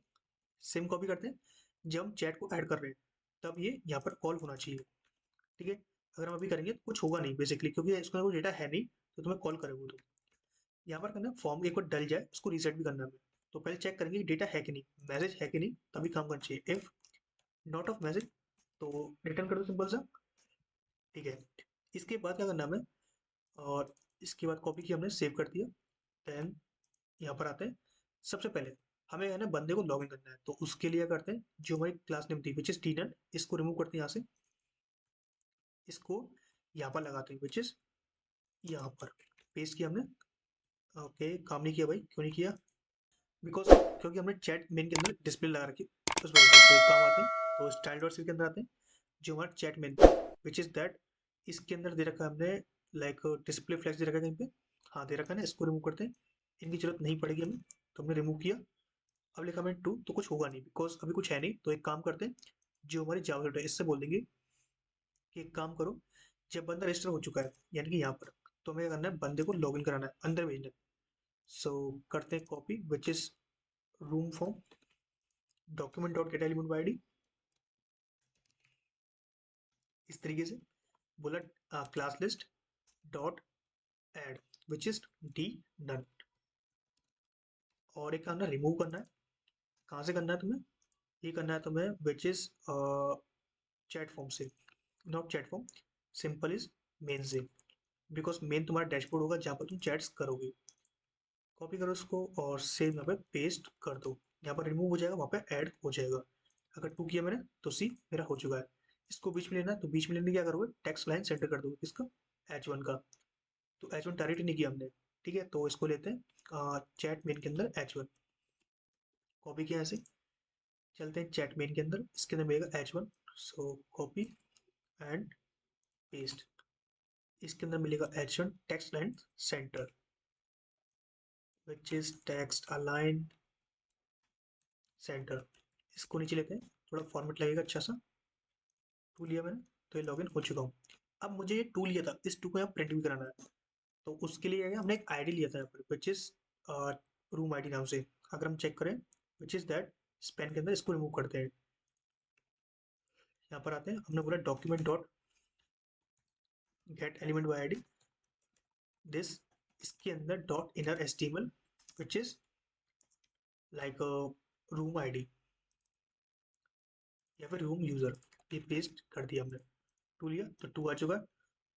सेम कॉपी करते हैं, जब हम चैट को ऐड कर रहे हैं तब ये यहाँ पर कॉल होना चाहिए। ठीक है, अगर हम अभी करेंगे तो कुछ होगा नहीं बेसिकली, क्योंकि इसका कोई डेटा है नहीं, तो तुम्हें कॉल करेगा तो यहाँ पर करना फॉर्म एक बार डल जाए उसको रीसेट भी करना है हमें। तो पहले चेक करेंगे कि डेटा है कि नहीं, मैसेज है कि नहीं, तभी काम करना चाहिए। इफ नॉट ऑफ मैसेज तो रिटर्न कर दो सिंपल सा। ठीक है, इसके बाद क्या करना है हमें, और इसके बाद कॉपी की हमने सेव कर दिया। देन यहाँ पर आते हैं, सबसे पहले हमें है ना बंदे को लॉगिन करना है, तो उसके लिए करते हैं जो हमारी क्लास नेम थी विच इज टीनल, इसको रिमूव करते हैं यहाँ से, इसको यहाँ पर लगाते हैं विच इज यहाँ पर पेस्ट किया हमने। ओके, काम नहीं किया भाई, क्यों नहीं किया, बिकॉज क्योंकि हमने चैट मेन के अंदर डिस्प्ले लगा रखी, उस वजह से। तो एक काम आते हैं, तो स्टाइल डॉट सी के अंदर आते हैं, जो हमारा चैट मेन था विच इज दैट, इसके अंदर दे रखा है हमने लाइक डिस्प्ले फ्लैग्स दे रखा है कहीं पे, हाँ दे रखा है ना, इसको रिमूव करते हैं, इनकी जरूरत नहीं पड़ेगी हमें, तो हमने रिमूव किया। अब लिखा मैंने टू, तो कुछ होगा नहीं बिकॉज अभी कुछ है नहीं। तो एक काम करते हैं, जो हमारी जावास्क्रिप्ट है इससे बोल देंगे कि एक काम करो, जब बंदा रजिस्टर हो चुका है यानी कि यहाँ पर, तो हमें करना है बंदे को लॉगिन कराना है, अंदर भेजना है। सो करते हैं copy which is room form document dot get element by D, इस तरीके से बोला class list dot add which is D done. और एक करना रिमूव करना है, कहाँ से करना है तुम्हें, ये करना है तुम्हें विच इज चैट फॉर्म से, not chat form, simple is main से, बिकॉज मेन तुम्हारा डैशबोर्ड होगा जहाँ पर तुम चैट्स करोगे। कॉपी करो इसको और सेम यहाँ पे पेस्ट कर दो, यहाँ पर रिमूव हो जाएगा, वहाँ पे ऐड हो जाएगा। अगर टू किया मैंने तो सी मेरा हो चुका है। इसको बीच में लेना है, तो बीच में लेने क्या करोगे, टेक्स्ट लाइन सेंटर कर दोगे इसका, H1 का। तो H1 टारगेट ही नहीं किया हमने। ठीक है, तो इसको लेते हैं चैट मेन के अंदर H1, कॉपी किया ऐसे, चलते हैं चैट मेन के अंदर, इसके अंदर मिलेगा H1, so copy and paste, इसके अंदर मिलेगा H1 text line centre which is text align centre. इसको नीचे लेते हैं, थोड़ा फॉर्मेट लगेगा अच्छा सा। टू लिया मैंने, तो ये लॉगिन हो चुका हूँ। अब मुझे ये टू लिया था, इस टू को यहाँ प्रिंट भी कराना है, तो उसके लिए हमने एक आईडी लिया था यहाँ पर विच इज रूम आईडी नाम से। अगर हम चेक करें विच इज दैट, स्पेन के अंदर इसको रिमूव करते हैं, यहाँ पर आते हैं, हमने बोला document dot get element by ID this, इसके अंदर dot inner HTML which is like room ID या फिर रूम यूजर, ये पेस्ट कर दिया हमने। टू लिया तो टू आ चुका है।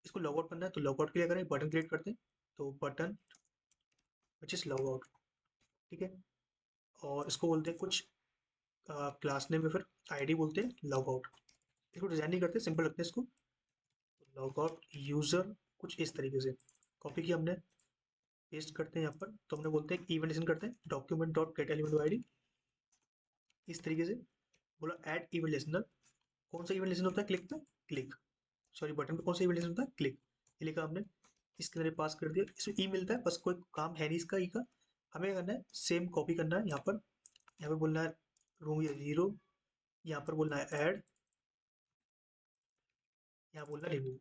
इसको लॉग आउट करना है, तो लॉग आउट के लिए करें बटन क्रिएट करते हैं, तो button which is log out. ठीक है, और इसको बोलते हैं कुछ क्लास नेम में फिर आईडी बोलते हैं लॉग आउट। इसको डिजाइन नहीं करते, सिंपल रखते हैं इसको, लॉग आउट यूजर, कुछ इस तरीके से। कॉपी किया हमने, पेस्ट करते हैं यहाँ पर, तो हमने बोलते हैं इवेंट लिसन करते हैं document dot get element ID, इस तरीके से बोला ऐड इवेंट लिसनर। कौन सा इवेंट लिसन होता है, क्लिक पे, क्लिक, सॉरी बटन पे कौन सा इवेंट लिसन होता है, क्लिक, ये लिखा हमने, इसके अंदर पास कर दिया। इसमें ई मिलता है, बस कोई काम है नहीं इसका, ई का। हमें करना है सेम कॉपी करना है, यहाँ पर बोलना है रूम जीरो, यहाँ पर बोलना है ऐड, यहाँ बोलना है रिमूव,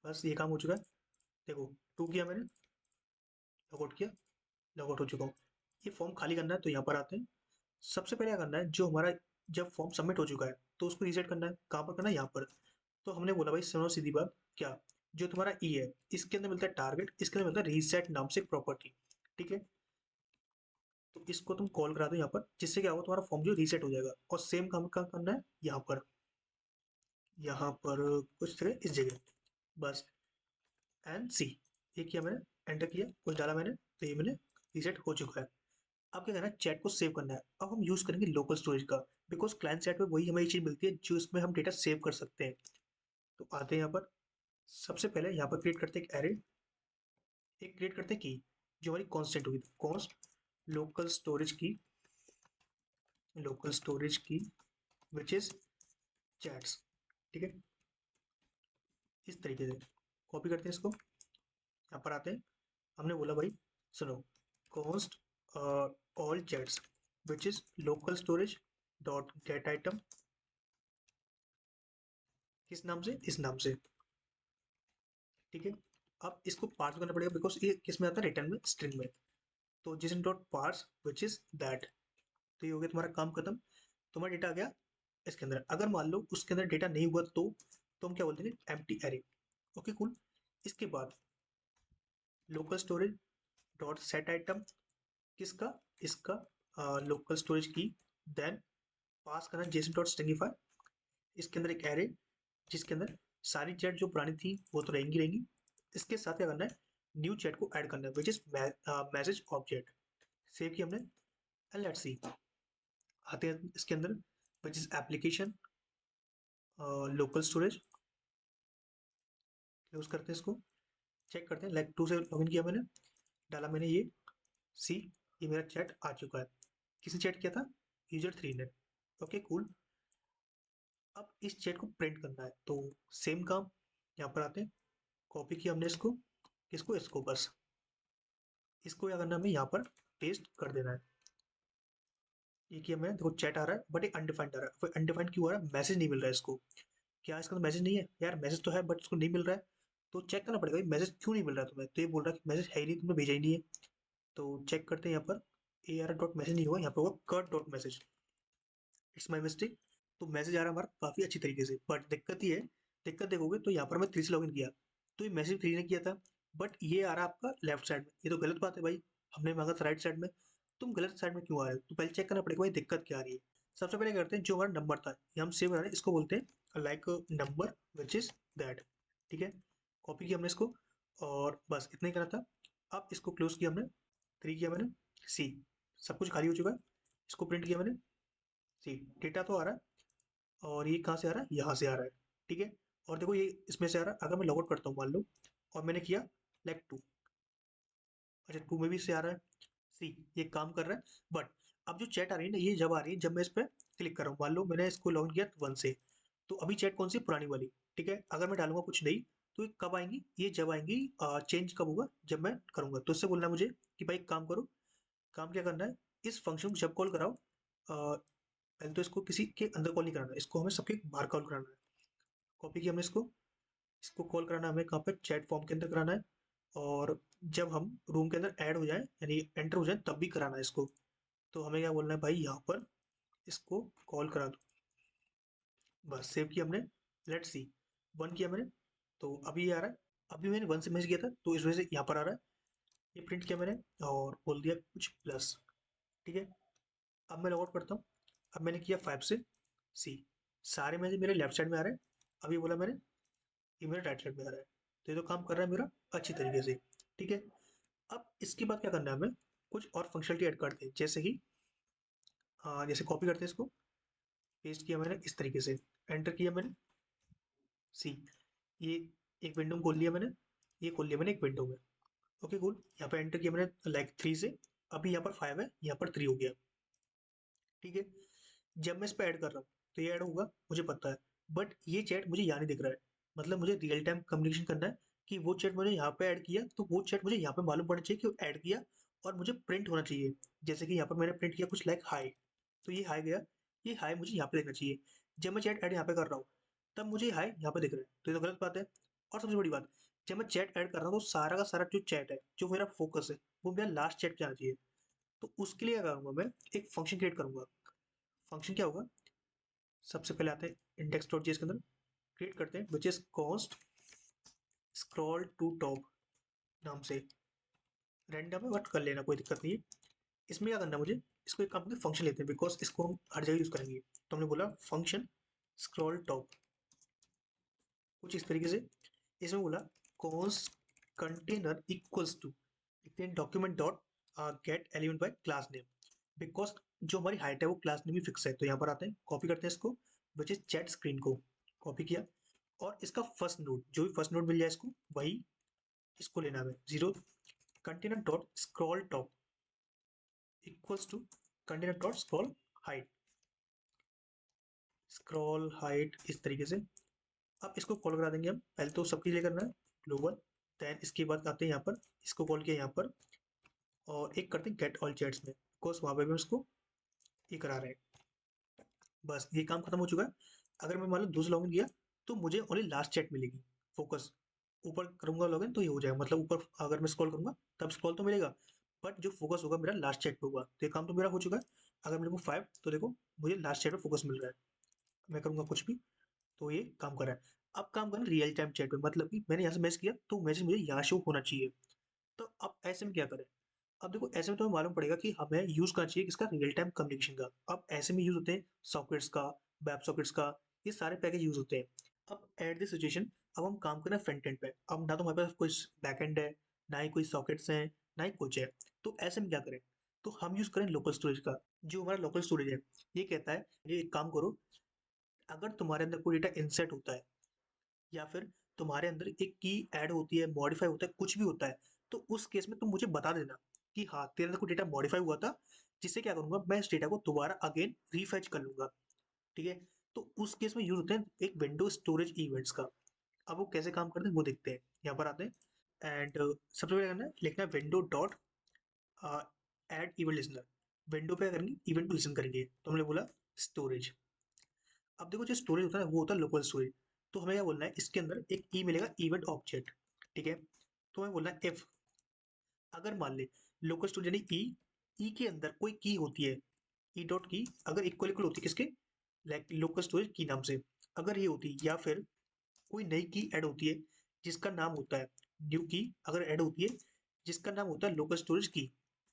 बस ये काम हो चुका है। देखो टू किया मैंने, लॉगआउट किया, लॉगआउट हो चुका हूँ। ये फॉर्म खाली करना है, तो यहाँ पर आते हैं, सबसे पहले क्या करना है, जो हमारा जब फॉर्म सबमिट हो चुका है तो उसको रीसेट करना है, कहाँ पर करना है, यहाँ पर। तो हमने बोला भाई सुनो सीधी बात, क्या, जो तुम्हारा ई है इसके अंदर मिलता है टारगेट, इसके अंदर मिलता है रीसेट नाम से प्रॉपर्टी। ठीक है, तो इसको तुम कॉल करा दो यहाँ पर, जिससे क्या होगा, तुम्हारा फॉर्म जो रीसेट हो जाएगा। और सेम काम का करना है यहाँ पर, यहाँ पर कुछ जगह इस जगह, बस एंड सी, ये किया मैंने, एंटर किया, कुछ डाला मैंने, तो ये मैंने रीसेट हो चुका है। अब क्या करना है, चैट को सेव करना है। अब हम यूज करेंगे लोकल स्टोरेज का, बिकॉज क्लाइंट साइड पे वही हमें चीज मिलती है जो इसमें हम डेटा सेव कर सकते हैं। तो आते हैं यहाँ पर, सबसे पहले यहाँ पर क्रिएट करते हैं एक एरे, एक क्रिएट करते हैं की, जो हमारी कॉन्स्टेंट होगी, कॉन्स्ट लोकल स्टोरेज की, लोकल स्टोरेज की विच इज चैट्स। ठीक है, इस तरीके से कॉपी करते हैं इसको, यहाँ पर आते हैं, हमने बोला भाई सुनो, const all chats which is local storage dot gate item, किस नाम से, इस नाम से। ठीक है, अब इसको पार्स करना पड़ेगा, बिकॉज ये किस में आता है, रिटर्न में, स्ट्रिंग में। तो जिस dot parse which is that, तो ये हो गया तुम्हारा काम खत्म, तुम्हारा डेटा आ गया इसके अंदर। अगर मान लो उसके अंदर डेटा नहीं हुआ तो हम क्या बोलते हैं, एम्प्टी एरे। Okay cool. इसके बाद local storage dot set item, किसका, इसका लोकल स्टोरेज की। देन पास करना जेसन डॉट स्ट्रिंगिफाई, इसके अंदर एक एरे जिसके अंदर सारी चैट जो पुरानी थी वो तो रहेंगी रहेंगी। इसके साथ क्या करना है, न्यू चैट को ऐड करना है विच इज मैसेज ऑब्जेक्ट। सेव किया हमने। एंड लेट्स सी, आते हैं इसके अंदर which is application local storage. Close करते हैं इसको, चेक करते हैं। लाइक 2 से लॉगिन किया मैंने, डाला मैंने ये सी, ये मेरा चैट आ चुका है। किसने चैट किया था, यूजर 3 ने। Okay cool. अब इस चैट को प्रिंट करना है तो सेम काम, यहाँ पर आते हैं, कॉपी किया हमने इसको, किसको, इसको बस। इसको क्या करना है, हमें यहाँ पर पेस्ट कर देना है। ये किया मैंने, देखो चैट आ रहा है बट ये अनडिफाइंड आ रहा है। अनडिफाइंड क्यों आ रहा है, मैसेज नहीं मिल रहा है इसको। क्या इसका तो मैसेज नहीं है यार, मैसेज तो है बट इसको नहीं मिल रहा है। तो चेक करना पड़ेगा मैसेज क्यों नहीं मिल रहा है तुम्हें। तो ये बोल रहा है कि मैसेज है ही नहीं, तुमने भेजा ही नहीं है। तो चेक करते हैं यहाँ पर, ए आर डॉट मैसेज नहीं हुआ, यहाँ पर होगा cut dot message. It's my mistake. तो मैसेज आ रहा है हमारा काफ़ी अच्छी तरीके से, बट दिक्कत ये है, दिक्कत देखोगे तो यहाँ पर मैं 3 से लॉगिन किया, तो ये मैसेज 3 ने किया था, बट ये आ रहा है आपका लेफ्ट साइड में। ये तो गलत बात है भाई, हमने मांगा था राइट साइड में, तुम गलत साइड में क्यों आ रहे हो। तो पहले चेक करना पड़ेगा भाई दिक्कत क्या आ रही है। सबसे पहले करते हैं जो हमारा नंबर था, ये हम सेव कर रहे हैं, इसको बोलते हैं like number which is that. ठीक है, कॉपी किया हमने इसको, और बस इतना ही करना था। अब इसको क्लोज किया हमने, 3 किया मैंने, सी, सब कुछ खाली हो चुका है। इसको प्रिंट किया मैंने, सी, डेटा तो आ रहा है, और ये कहाँ से आ रहा है, यहाँ से आ रहा है। ठीक है, और देखो ये इसमें से आ रहा है। अगर मैं लॉगआउट करता हूँ मान लो, और मैंने किया लाइक 2, अच्छा 2 में भी से आ रहा है, सी, ये काम कर रहा है। बट अब जो चैट आ रही है ना, ये जब आ रही है जब मैं इस पर क्लिक कर रहा हूँ। मान लो मैंने इसको लॉगिन किया 1 से, तो अभी चैट कौन सी, पुरानी वाली। ठीक है, अगर मैं डालूंगा कुछ नहीं, तो ये कब आएंगी, ये जब आएंगी, चेंज कब होगा, जब मैं करूंगा। तो इससे बोलना है मुझे कि भाई एक काम करो, काम क्या करना है, इस फंक्शन को जब कॉल कराओ, पहले तो इसको किसी के अंदर कॉल नहीं कराना है, इसको हमें सबके बाहर कॉल कराना है। कॉपी किया हमने इसको, इसको कॉल कराना हमें कहाँ पे, चैट फॉर्म के अंदर कराना है। और जब हम रूम के अंदर ऐड हो जाए, यानी एंटर हो जाए, तब भी कराना है इसको। तो हमें क्या बोलना है भाई, यहाँ पर इसको कॉल करा दो। बस सेव किया हमने। लेट्स सी, 1 किया मैंने, तो अभी ये आ रहा है। अभी मैंने 1 से मैसेज किया था तो इस वजह से यहाँ पर आ रहा है। ये प्रिंट किया मैंने, और बोल दिया कुछ प्लस। ठीक है, अब मैं लॉगआउट करता हूँ। अब मैंने किया 5 से सी, सारे मैसेज मेरे लेफ्ट साइड में आ रहे हैं। अभी बोला मैंने, ये मेरे राइट साइड में आ रहा है। तो ये तो काम कर रहा है मेरा अच्छी तरीके से। ठीक है, अब इसके बाद क्या करना है, हमें कुछ और फंक्शनलिटी ऐड करते हैं, जैसे कि जैसे कॉपी करते हैं इसको, पेस्ट किया मैंने इस तरीके से, एंटर किया मैंने, सी, ये एक विंडो में खोल लिया मैंने, ये खोल लिया मैंने एक विंडो में। ओके कूल, यहाँ पे एंटर किया मैंने लाइक 3 से, अभी यहाँ पर 5 है, यहाँ पर 3 हो गया। ठीक है, जब मैं इस पे ऐड कर रहा हूँ तो ये ऐड होगा, मुझे पता है। बट ये चैट मुझे यहाँ नहीं दिख रहा है, मतलब मुझे रियल टाइम कम्युनिकेशन करना है कि वो चैट मैंने यहाँ पे ऐड किया, तो वो चैट मुझे यहाँ पे मालूम पड़ना चाहिए कि वो ऐड किया, और मुझे प्रिंट होना चाहिए। जैसे कि यहाँ पर मैंने प्रिंट किया कुछ लाइक हाई, तो ये हाई गया, ये हाई मुझे यहाँ पे देखना चाहिए। जब मैं चैट ऐड यहाँ पे कर रहा हूँ, तब मुझे हाई यहाँ पे दिख रहा है, तो ये तो गलत बात है। और सबसे बड़ी बात, जब मैं चैट ऐड कर रहा हूँ तो सारा का सारा जो चैट है, जो मेरा फोकस है, वो मेरा लास्ट चैट पे आना चाहिए। तो उसके लिए क्या करूँगा, मैं एक फंक्शन क्रिएट करूँगा। फंक्शन क्या होगा, सबसे पहले आते हैं इंडेक्स डॉट जेएस के अंदर, क्रिएट करते हैं which is const scroll to top नाम से। रैंडम है बट कर लेना, कोई दिक्कत नहीं है। इसमें क्या करना है मुझे, इसको एक अपने फंक्शन लेते हैं बिकॉज इसको हम हर जगह यूज करेंगे। तो हमने बोला फंक्शन स्क्रॉल टॉप, कुछ इस तरीके से। इसमें बोला const container equals to document dot get element by class name, because जो हमारी हाइट है वो क्लास नेम ही फिक्स है। तो यहाँ पर आते हैं, कॉपी करते हैं इसको, विच इज चैट स्क्रीन को कॉपी किया, और इसका फर्स्ट नोड, जो भी फर्स्ट नोड मिल जाए इसको, वही इसको लेना है 0, container dot scroll top equals to container dot scroll height, scroll height इस तरीके से। अब इसको कॉल करा देंगे हम, पहले तो सबके लिए करना है ग्लोबल। देन इसके बाद आते हैं यहाँ पर, इसको कॉल किया यहाँ पर, और एक करते हैं गेट ऑल चैट्स में, बिकॉज वहाँ पे भी उसको ये करा रहे हैं। बस ये काम खत्म हो चुका है। अगर मैं मान लो दूसरा लॉगिन किया, तो मुझे ओनली लास्ट चैट मिलेगी, फोकस। ऊपर करूंगा लॉगिन तो ये हो जाएगा, मतलब ऊपर अगर मैं स्क्रॉल करूंगा तब स्क्रॉल तो मिलेगा, बट जो फोकस होगा मेरा लास्ट चैट पे होगा। तो ये काम तो मेरा हो चुका है। अगर मैं लिखूँ 5 तो देखो मुझे लास्ट चैट पे फोकस मिल रहा है। मैं करूँगा कुछ भी तो ये काम कर रहा है। अब काम कर रहा है रियल टाइम चैट में, मतलब कि मैंने यहाँ से मैसेज किया तो मैसेज मुझे यहाँ शो होना चाहिए। तो अब ऐसे में क्या करें? अब देखो ऐसे में तुम्हें मालूम पड़ेगा कि हमें यूज़ करना चाहिए किसका, रियल टाइम कम्युनिकेशन का। अब ऐसे में यूज़ होते हैं सॉकेट्स का, वेब सॉकेट्स का, ये सारे पैकेज यूज़ होते हैं। अब एट दिस सिचुएशन अब हम काम कर रहे हैं फ्रंट एंड पे। अब ना तो हमारे पास कोई बैक एंड है, ना ही कोई सॉकेट्स हैं, ना ही कुछ है। तो ऐसे में क्या करें? तो हम यूज़ करें लोकल स्टोरेज का। जो हमारा लोकल स्टोरेज है ये कहता है ये एक काम करो, अगर तुम्हारे अंदर कोई डेटा इंसर्ट होता है या फिर तुम्हारे अंदर एक की ऐड होती है, मॉडिफाई होता है, कुछ भी होता है, तो उस केस में तुम मुझे बता देना कि हाँ तेरे अंदर कोई डेटा मॉडिफाई हुआ था, जिससे क्या करूंगा मैं इस डेटा को दोबारा अगेन रीफेच कर लूंगा। ठीक है? तो उस केस में यूज होते हैं एक विंडो स्टोरेज इवेंट्स का। अब वो कैसे काम करते हैं वो देखते हैं। यहाँ पर आते हैं एंड सबसे पहले करना है लिखना है window dot add event listener. Window पे करेंगे इवेंट को लिसन करेंगे, तो हमने बोला स्टोरेज। अब देखो जो स्टोरेज होता है ना वो होता है लोकल स्टोरेज। तो हमें क्या बोलना है, इसके अंदर एक ई मिलेगा इवेंट ऑब्जेक्ट। ठीक है? तो हमें बोलना है इफ, अगर मान ले लोकल स्टोरेज यानी ई के अंदर कोई की होती है, ई डॉट की अगर इक्वल इक्वल होती है किसके, लाइक लोकल स्टोरेज की नाम से, अगर ये होती या फिर कोई नई की ऐड होती है जिसका नाम होता है न्यू की, अगर ऐड होती है जिसका नाम होता है लोकल स्टोरेज की,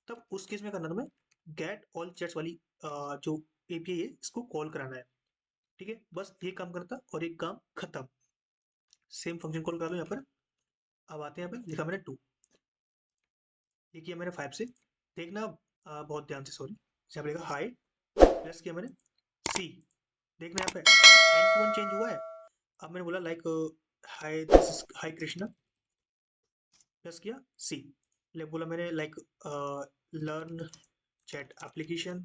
तब उस केस में करना तुम्हें गेट ऑल चैट्स वाली जो एपीआई है इसको कॉल कराना है। ठीक है? बस ये काम करता और एक काम खत्म। सेम फंक्शन कॉल करा लो यहाँ पर। अब आते हैं यहाँ पे लिखा मैंने 2, ये किया मैंने 5 से। देखना बहुत ध्यान से, सॉरी, यहाँ पे लिखा हाई, प्लस किया मैंने सी। देखना यहाँ पे एंड टू वन चेंज हुआ है। अब मैंने बोला like hi this is hi Krishna, plus किया सी। बोला मैंने like learn chat application,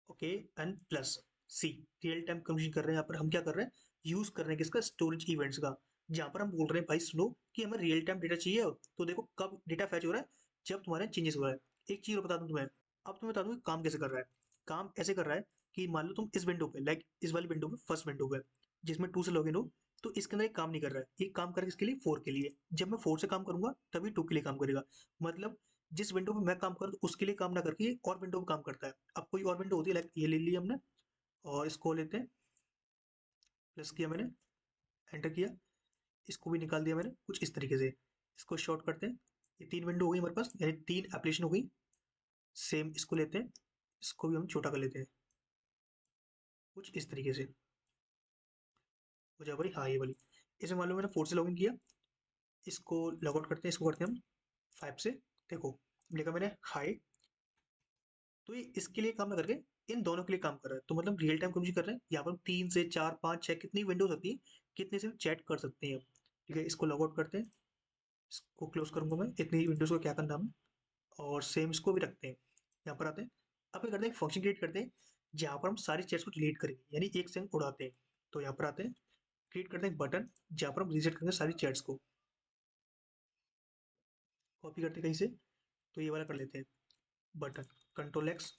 okay, and plus C. Real time communication कर रहे हैं यहाँ पर। हम क्या कर रहे हैं, यूज कर रहे हैं किसका, स्टोरेज इवेंट्स का। जहाँ पर हम बोल रहे हैं भाई सुनो कि हमें रियल टाइम डेटा चाहिए। तो देखो कब डेटा फैच हो रहा है, जब तुम्हारे चेंजेस हो रहा है। एक चीज और बता दूं तुम्हें, अब तुम्हें बता दूं कि काम कैसे कर रहा है। काम ऐसे कर रहा है कि मान लो तुम इस विंडो पे, लाइक इस वाली विंडो पे, फर्स्ट विंडो पे जिसमें 2 से लॉगिन हो, तो इसके अंदर एक काम नहीं कर रहा है। एक काम कर किसके लिए, 4 के लिए। जब मैं 4 से काम करूंगा तभी 2 के लिए काम करेगा। मतलब जिस विंडो पे मैं काम कर रहा हूँ उसके लिए काम ना करके ये और विंडो पे काम करता है। अब कोई और विंडो होती है, लाइक ये ले ली हमने और इसको लेते हैं, प्लस किया मैंने, एंटर किया, इसको भी निकाल दिया मैंने कुछ इस तरीके से। इसको शॉर्ट करते हैं। ये 3 विंडो हो गई हमारे पास, यानी 3 एप्लीकेशन हो गई। सेम इसको लेते हैं, इसको भी हम छोटा कर लेते हैं कुछ इस तरीके से। हो जाए भाई, हाँ ये वाली। इसमें मान लो मैंने 4 से लॉगिन किया, इसको लॉग आउट करते हैं, इसको करते हैं हम 5 से। देखो लिखा मैंने हाई, तो ये इसके लिए काम ना करके इन दोनों के लिए काम कर रहा है। तो मतलब रियल टाइम कम्युनिकेशन कर रहे हैं। यहाँ पर हम 3 से 4 5 6 कितनी विंडोज होती है, कितने से चैट कर सकते हैं। ठीक है? इसको लॉग आउट करते हैं, इसको क्लोज करूंगा मैं, इतनी विंडोज को क्या करना है। और सेम इसको भी रखते हैं। यहाँ पर आते हैं, अब क्या करते हैं, एक फंक्शन क्रिएट करते हैं जहाँ पर हम सारी चैट्स को डिलीट करेंगे, यानी एक संग उड़ाते हैं। तो यहाँ पर आते हैं, क्रिएट करते हैं एक बटन जहाँ पर हम रिजेक्ट करेंगे सारी चैट्स को। कॉपी करते हैं कहीं से, तो ये वाला कर लेते हैं button, control x,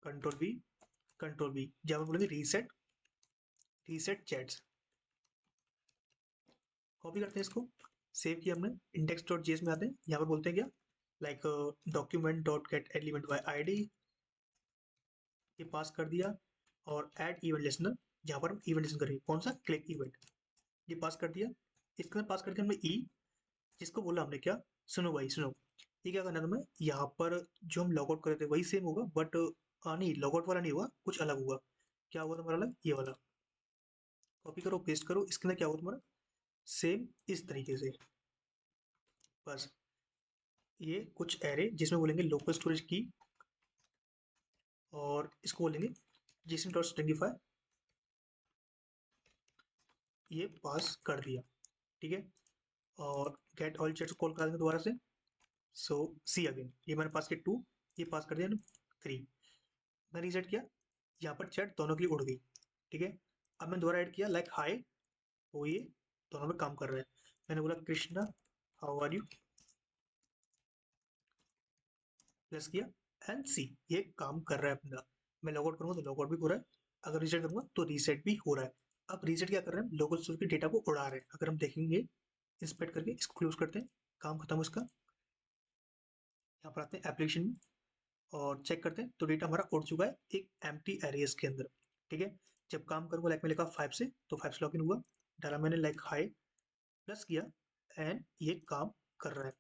control we, control we, जहाँ पर बोलेंगे रीसेट, रीसेट चैट्स। कॉपी करते हैं इसको, सेव किया हमने, इंडेक्स डॉट जेएस में आते हैं, यहाँ पर बोलते हैं क्या, like document dot get element by ID, ये पास कर दिया। और ऐड इवेंट लिसनर, जहाँ पर हम इवेंट लिसन करेंगे, कौन सा, क्लिक इवेंट, ये पास कर दिया। इसके अंदर पास करके हमने ई, जिसको बोला हमने क्या, सुनो भाई सुनो, ये क्या करना है तुम्हें, यहाँ पर जो हम लॉग आउट कर रहे थे वही सेम होगा, बट नहीं, लॉग आउट वाला नहीं होगा, कुछ अलग होगा। क्या होगा तुम्हारा अलग, ये वाला। कॉपी करो, पेस्ट करो, इसके अंदर क्या होगा तुम्हारा, सेम इस तरीके से। बस ये कुछ एरे जिसमें बोलेंगे लोकल स्टोरेज की, और इसको बोलेंगे जिसमें डॉट स्ट्रिंगिफाई, ये पास कर दिया। ठीक है? और गेट ऑल चेट्स कॉल करा देंगे दोबारा से। सो सी अगेन, ये मैंने पास किया 2, ये पास कर दिया 3। मैं रीसेट किया, यहाँ पर चैट दोनों की उड़ गई। ठीक है? अब मैंने दोबारा ऐड किया लाइक हाई, वो ये दोनों में काम कर रहा है। मैंने बोला Krishna how are you, plus किया एंड सी, ये काम कर रहा है अपना। मैं लॉग आउट करूंगा तो लॉग आउट भी हो रहा है, अगर रीसेट करूंगा तो रीसेट भी हो रहा है। अब रीसेट क्या कर रहे हैं, लोकल स्टोरेज के डेटा को उड़ा रहे हैं। अगर हम देखेंगे, इंस्पेक्ट करके इसको क्लोज करते हैं, काम खत्म इसका। यहाँ पर आते हैं एप्लीकेशन में, और चेक करते हैं तो डेटा हमारा उड़ चुका है एक एम्प्टी एरेस के अंदर। ठीक है, जब काम करूँगा लाइक मैंने लिखा 5 से, तो 5 से लॉगिन हुआ, डाला मैंने लाइक हाई, प्लस किया, एंड ये काम कर रहा है।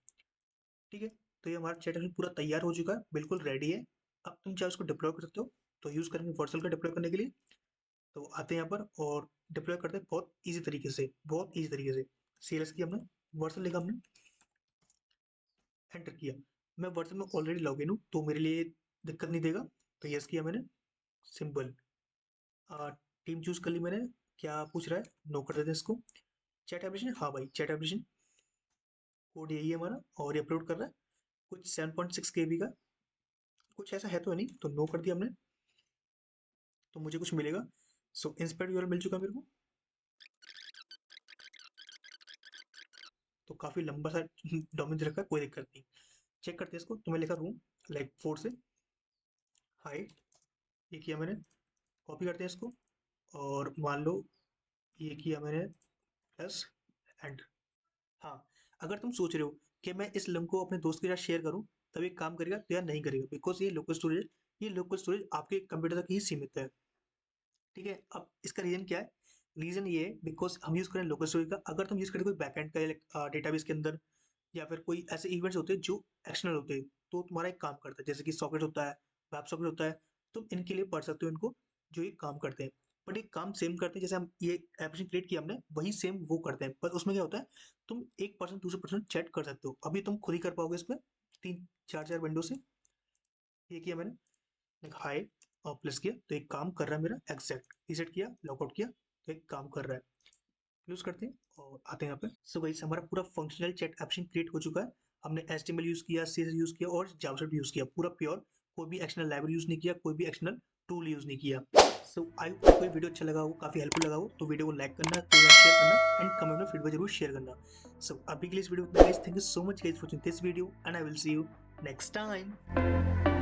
ठीक है, तो ये हमारा चैट पूरा तैयार हो चुका है, बिल्कुल रेडी है। अब तुम चाहे उसको डिप्लॉय कर सकते हो, तो यूज़ करेंगे वर्चुअल का डिप्लॉय करने के लिए। तो आते हैं यहाँ पर और डिप्लॉय करते हैं बहुत ईजी तरीके से, बहुत ईजी तरीके से। सीएलएस किया हमने, वर्चुअल लिखा हमने, एंटर किया। मैं वर्चुअल में ऑलरेडी लॉगिन हूँ तो मेरे लिए दिक्कत नहीं देगा, तो यस किया मैंने, सिंपल। टीम चूज कर ली मैंने, क्या पूछ रहा है, नो कर देते हैं इसको। चैट एप्लीकेशन, हाँ भाई चैट एप्लीकेशन, कोड यही है हमारा, और ये अपलोड कर रहा है कुछ 7.6 केबी का, कुछ ऐसा है तो नहीं, तो नो कर दिया हमने, तो मुझे कुछ मिलेगा। सो इंस्पेक्ट यूआरएल मिल चुका है मेरे को, तो काफ़ी लंबा सा डोमेन दे रखा है, कोई दिक्कत नहीं। चेक करते हैं इसको, तो मैं लिखा रूम लाइक 4 से हाइट, ये किया मैंने, कॉपी करते हैं इसको, और मान लो ये किया मैंने, प्लस एंड। हाँ, अगर तुम सोच रहे हो कि मैं इस लिंक को अपने दोस्त के साथ शेयर करूँ तब ये काम करेगा, तो यार नहीं करेगा, बिकॉज ये लोकल स्टोरेज, ये लोकल स्टोरेज आपके कंप्यूटर तक ही सीमित है। ठीक है, अब इसका रीज़न क्या है? रीज़न ये है बिकॉज हम यूज़ करें लोकल स्टोरेज का। अगर तुम यूज़ करें कोई बैकएंड का डेटाबेस के अंदर, या फिर कोई ऐसे इवेंट्स होते हैं जो एक्सटर्नल होते हैं, तो तुम्हारा एक काम करता है, जैसे कि सॉकेट होता है, वेब सॉकेट होता है, तुम इनके लिए पढ़ सकते हो इनको, जो ये काम करते हैं। बट ये काम सेम करते हैं, जैसे हम ये एप्लीकेशन क्रिएट किया हमने, वही सेम वो करते हैं, पर उसमें क्या होता है, तुम एक पर्सन दूसरे पर्सन चैट कर सकते हो, अभी तुम खुद ही कर पाओगे इसमें, तीन चार चार विंडो से। ये किया मैंने, लाइक हाई, और प्लस किया, तो एक काम कर रहा है मेरा एग्जैक्ट, रीसेट किया, लॉगआउट किया, तो एक काम कर रहा है। यूज़ करते हैं और आते हैं यहाँ पे। सो गाइस, हमारा पूरा फंक्शनल चैट एप्लीकेशन क्रिएट हो चुका है। हमने एचटीएमएल यूज़ किया, सीएसएस यूज़ किया और जावास्क्रिप्ट यूज़ किया, पूरा प्योर, कोई भी एक्सटर्नल लाइब्रेरी यूज़ नहीं किया, कोई भी एक्सटर्नल टूल यूज़ नहीं किया। सो आई होप आपको ये वीडियो अच्छा लगा हो, काफ़ी हेल्पफुल लगा हो, तो वीडियो को लाइक करना, शेयर करना, एंड कमेंट में फीडबैक जरूर शेयर करना। सो अभी के लिए इस वीडियो में, guys thank you so much guys for watching this video, and I will see you next time.